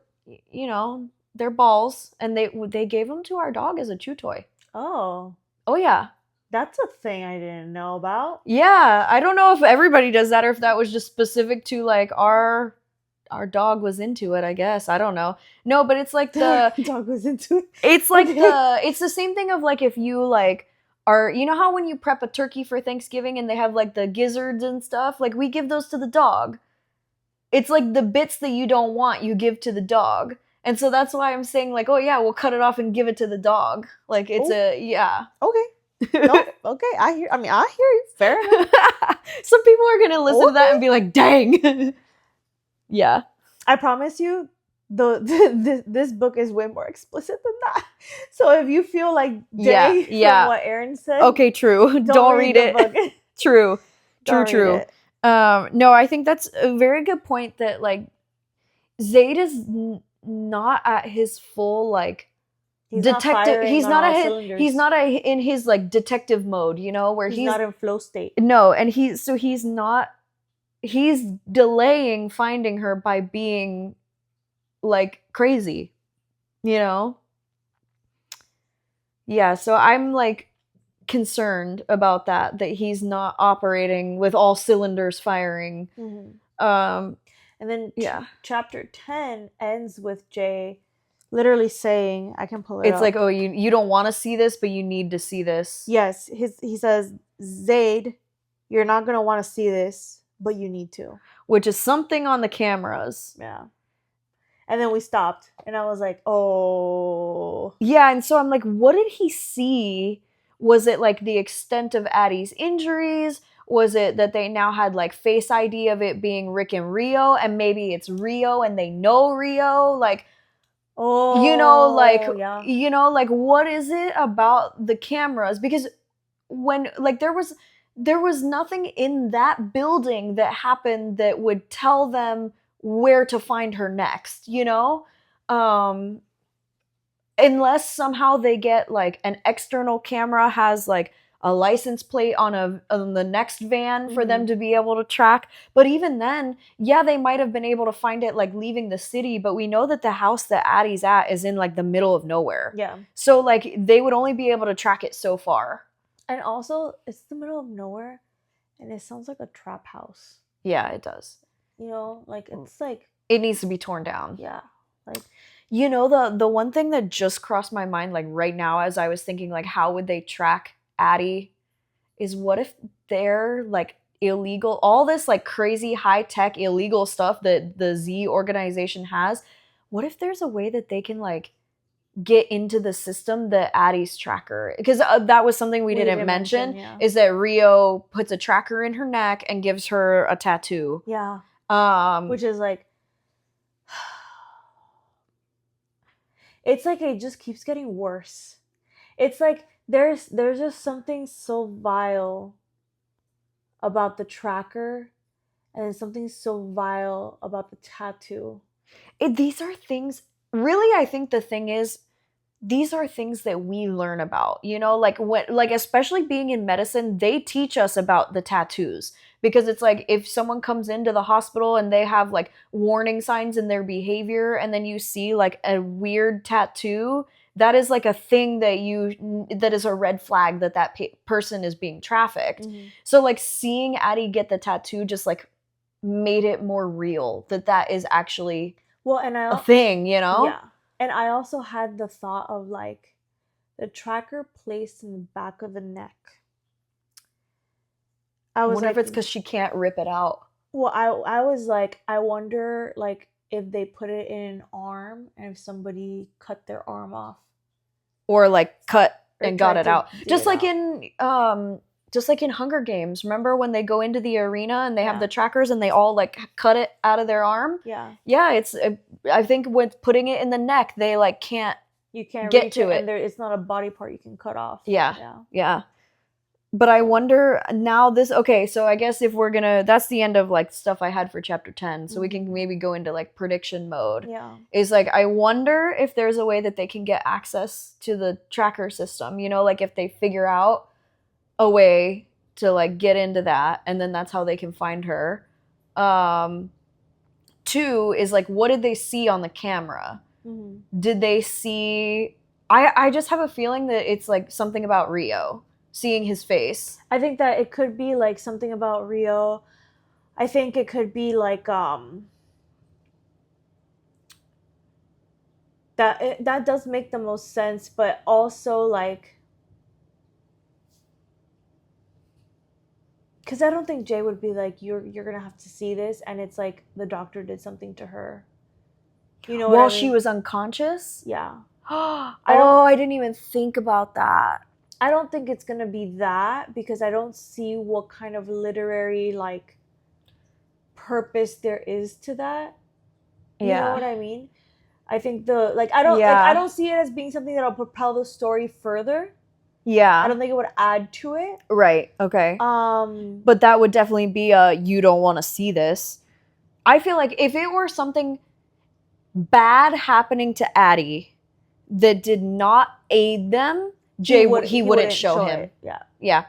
you know, their balls, and they gave them to our dog as a chew toy. Oh yeah, that's a thing I didn't know about. Yeah, I don't know if everybody does that or if that was just specific to like our dog was into it, I guess. I don't know. No, but it's like the dog was into it. It's like it's the same thing of like if you like are, you know how when you prep a turkey for Thanksgiving and they have like the gizzards and stuff, like we give those to the dog. It's like the bits that you don't want, you give to the dog. And so that's why I'm saying, like, oh yeah, we'll cut it off and give it to the dog. Like it's yeah. Okay. No, okay. I hear you. Fair enough. Some people are gonna listen to that and be like, dang. Yeah. I promise you, this book is way more explicit than that. So if you feel like Day from what Aaron said, okay, true. Don't read it. Book. True. No, I think that's a very good point that like Zade is not at his full like detective. He's not in his like detective mode, you know, where he's not in flow state. No, and he's delaying finding her by being like crazy, you know? Yeah, so I'm like concerned about that he's not operating with all cylinders firing. And then chapter 10 ends with Jay literally saying, I can pull it up. It's like, oh, you don't want to see this, but you need to see this. Yes, he says, Zade, you're not going to want to see this, but you need to. Which is something on the cameras. Yeah. And then we stopped, and I was like, oh. Yeah, and so I'm like, what did he see? Was it like the extent of Addie's injuries? Was it that they now had like Face ID of it being Rick and Rio, and maybe it's Rio and they know Rio? Like, you know, like what is it about the cameras? Because when like there was nothing in that building that happened that would tell them where to find her next, you know? Unless somehow they get like an external camera has like a license plate on the next van for them to be able to track. But even then, yeah, they might have been able to find it like leaving the city, but we know that the house that Addie's at is in like the middle of nowhere. Yeah. So like they would only be able to track it so far. And also, it's the middle of nowhere, and it sounds like a trap house. Yeah, it does. You know, like it's like it needs to be torn down. Yeah, like you know, the one thing that just crossed my mind like right now as I was thinking like how would they track Addie is what if they're like illegal, all this like crazy high tech illegal stuff that the Z organization has. What if there's a way that they can like get into the system the Addie's tracker, because that was something we didn't mention yeah. is that Rio puts a tracker in her neck and gives her a tattoo. Yeah. Which is like it's like it just keeps getting worse. It's like there's just something so vile about the tracker and something so vile about the tattoo. These are things, really, I think the thing is, these are things that we learn about, you know, like when, like, especially being in medicine, they teach us about the tattoos because it's like if someone comes into the hospital and they have like warning signs in their behavior and then you see like a weird tattoo, that is like a thing that is a red flag that person is being trafficked. So like seeing Addie get the tattoo just like made it more real that is actually a thing, you know? Yeah. And I also had the thought of like the tracker placed in the back of the neck. I wonder if it's because she can't rip it out. Well, I was like, I wonder like if they put it in an arm and if somebody cut their arm off. Or like cut and got it out. Just like in Hunger Games. Remember when they go into the arena and they have the trackers and they all like cut it out of their arm? Yeah. Yeah, I think with putting it in the neck, they like can't get to it. And it's not a body part you can cut off. Yeah. But I wonder now so I guess if we're gonna, that's the end of like stuff I had for chapter 10. So we can maybe go into like prediction mode. Yeah. Is like, I wonder if there's a way that they can get access to the tracker system, you know, like if they figure out a way to like get into that and then that's how they can find her. 2 is like, what did they see on the camera? Did they see, I just have a feeling that it's like something about Rio, seeing his face. I think that it could be like something about Rio. I think it could be like that does make the most sense, but also like, because I don't think Jay would be like, you're gonna have to see this, and it's like the doctor did something to her. You know, while she was unconscious? Yeah. I didn't even think about that. I don't think it's gonna be that because I don't see what kind of literary like purpose there is to that. You know what I mean? I think I don't see it as being something that'll propel the story further. Yeah. I don't think it would add to it. Right. Okay. But that would definitely be you don't want to see this. I feel like if it were something bad happening to Addie that did not aid them, he wouldn't show him. Yeah.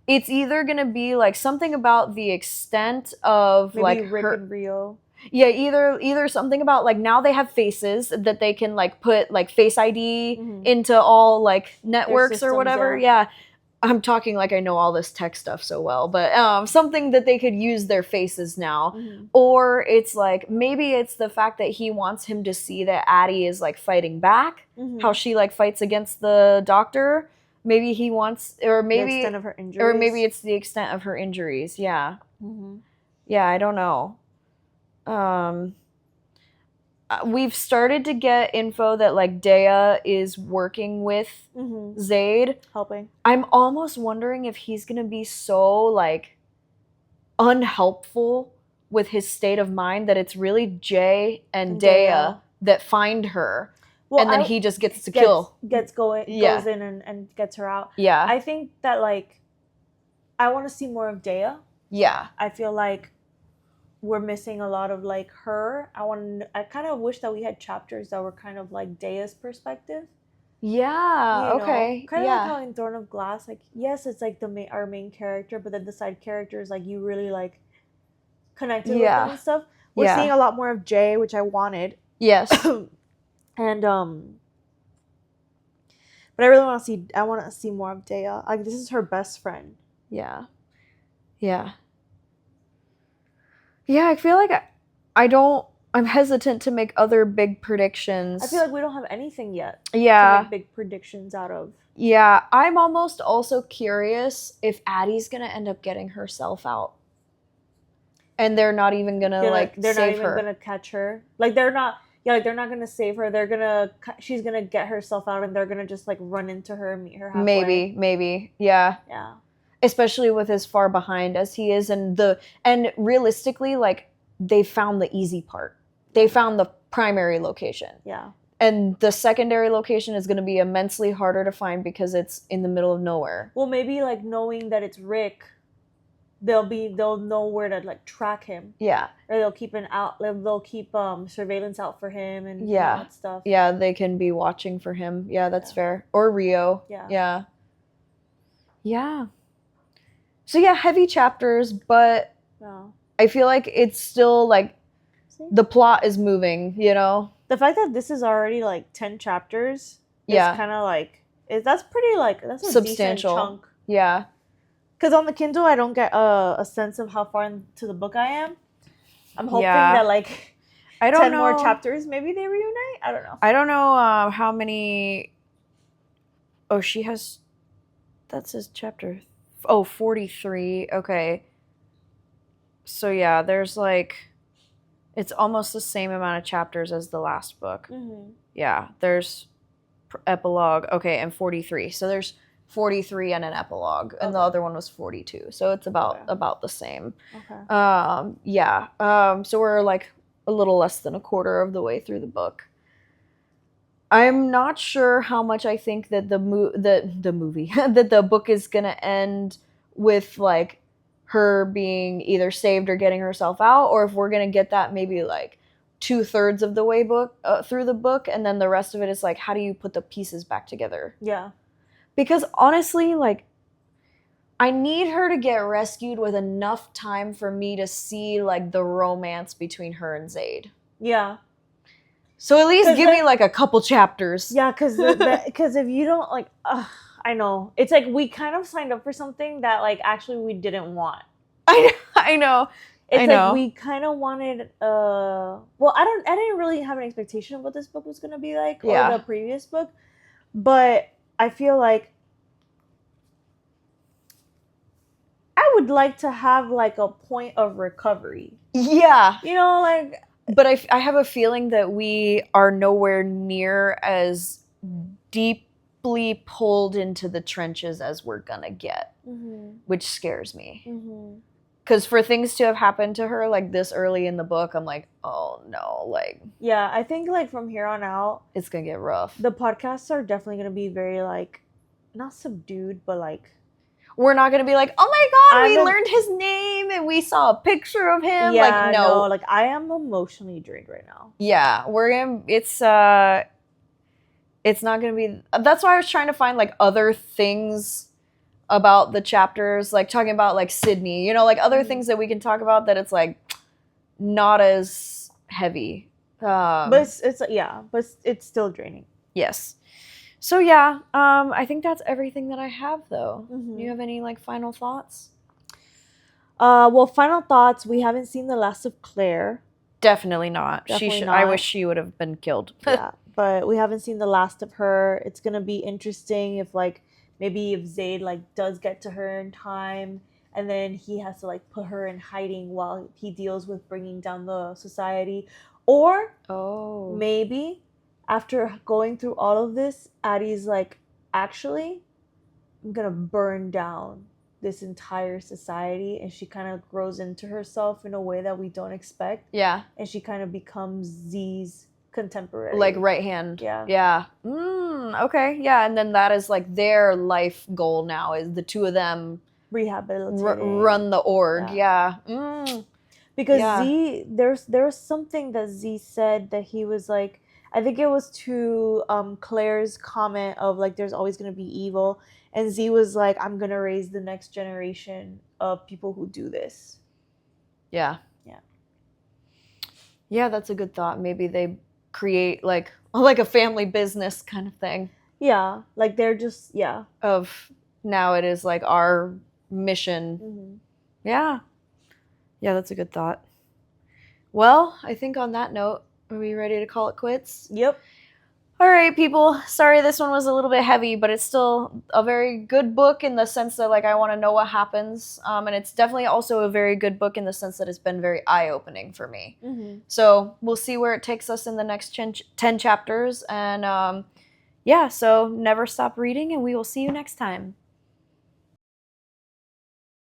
It's either gonna be like something about the extent of maybe like Rick and Rio. Yeah, either something about like now they have faces that they can like put like Face ID into all like networks systems, or whatever. Yeah. I'm talking like I know all this tech stuff so well, but something that they could use their faces now. Or it's like maybe it's the fact that he wants him to see that Addie is like fighting back, how she like fights against the doctor. Maybe he wants, or maybe the extent of her injuries. Or maybe it's the extent of her injuries. Yeah. Yeah, I don't know. We've started to get info that like Dea is working with Zade, helping. I'm almost wondering if he's gonna be so like unhelpful with his state of mind that it's really Jay and Dea that find her, and then he just gets goes in and gets her out. Yeah, I think that like I want to see more of Dea. Yeah, I feel like we're missing a lot of like her. I kind of wish that we had chapters that were kind of like Dea's perspective. Yeah. You know, Okay. kind of like Yeah. how in Throne of Glass, like yes, it's like our main character, but then the side characters like you really like connected with them Yeah. and stuff. We're seeing Yeah. a lot more of Jay, which I wanted, Yes. and but I really want to see. I want to see more of Dea. Like this is her best friend. Yeah. Yeah. Yeah. I feel like I don't. I'm hesitant to make other big predictions. I feel like we don't have anything yet to Yeah. make big predictions out of. Yeah. I'm almost also curious if Addie's gonna end up getting herself out, and they're not even gonna They're not save even her. gonna catch her. Like they're not. Yeah, like they're not gonna save her. They're gonna. She's gonna get herself out, and they're gonna just like run into her and meet her halfway. Maybe. Yeah. Yeah. Especially with as far behind as he is, and realistically, like they found the easy part. They found the primary location. Yeah. And the secondary location is going to be immensely harder to find because it's in the middle of nowhere. Well, maybe like knowing that it's Rick, they'll know where to like track him. Yeah. Or they'll keep surveillance out for him and all that stuff. Yeah, they can be watching for him. Yeah, that's fair. Or Rio. Yeah. Yeah. So yeah, heavy chapters, but I feel like it's still like the plot is moving, you know? The fact that this is already like 10 chapters is kind of like, that's pretty like, that's a substantial decent chunk. Yeah. Because on the Kindle, I don't get a sense of how far into the book I am. I'm hoping that like I don't 10 know. more chapters, maybe they reunite? I don't know. I don't know how many... Oh, she has... That says chapter... 43. Okay. So yeah, there's like... It's almost the same amount of chapters as the last book. Mm-hmm. Yeah, there's epilogue. Okay, and 43. So there's 43 and an epilogue, and the other one was 42. So it's about the same. Okay. Yeah. So we're like a little less than a quarter of the way through the book. I'm not sure how much I think that the movie that the book is gonna end with like her being either saved or getting herself out, or if we're gonna get that maybe like 2/3 of the way through the book, and then the rest of it is like how do you put the pieces back together? Yeah. Because honestly, like I need her to get rescued with enough time for me to see like the romance between her and Zade. Yeah. So at least give me like a couple chapters. Yeah, because if you don't like, I know it's like we kind of signed up for something that like actually we didn't want. I know. It's like we kind of wanted. Well, I didn't really have an expectation of what this book was gonna be like, or the previous book, but I feel like I would like to have like a point of recovery. Yeah. You know, like. But I have a feeling that we are nowhere near as deeply pulled into the trenches as we're gonna get, which scares me. Because for things to have happened to her like this early in the book, I'm like, oh no, like. Yeah, I think like from here on out, it's gonna get rough. The podcasts are definitely gonna be very like, not subdued, but like. We're not gonna be like, oh my god, we learned his name and we saw a picture of him. Yeah, like no, like I am emotionally drained right now. Yeah, we're gonna. It's not gonna be. That's why I was trying to find like other things about the chapters, like talking about like Sydney, you know, like other things that we can talk about that it's like not as heavy. But it's still draining. Yes. So yeah, I think that's everything that I have though. Do you have any like final thoughts? Well, final thoughts. We haven't seen the last of Claire. Definitely not. Definitely not. I wish she would have been killed. Yeah, but we haven't seen the last of her. It's gonna be interesting if like maybe if Zade like does get to her in time, and then he has to like put her in hiding while he deals with bringing down the society, or maybe. After going through all of this, Addie's like, actually, I'm gonna burn down this entire society, and she kind of grows into herself in a way that we don't expect. Yeah. And she kind of becomes Z's contemporary. Like right hand. Yeah. Yeah. Okay. Yeah. And then that is like their life goal now is the two of them rehabilitating. Run the org. Yeah. Because Z, there's something that Z said that he was like, I think it was to Claire's comment of like there's always gonna be evil, and Z was like, I'm gonna raise the next generation of people who do this. Yeah. Yeah. Yeah, that's a good thought. Maybe they create like a family business kind of thing. Yeah, like they're just Of now it is like our mission. Mm-hmm. Yeah. Yeah, that's a good thought. Well, I think on that note, are we ready to call it quits? Yep. All right, people. Sorry this one was a little bit heavy, but it's still a very good book in the sense that like I want to know what happens. And it's definitely also a very good book in the sense that it's been very eye-opening for me. Mm-hmm. So we'll see where it takes us in the next 10 chapters. And yeah, so never stop reading, and we will see you next time.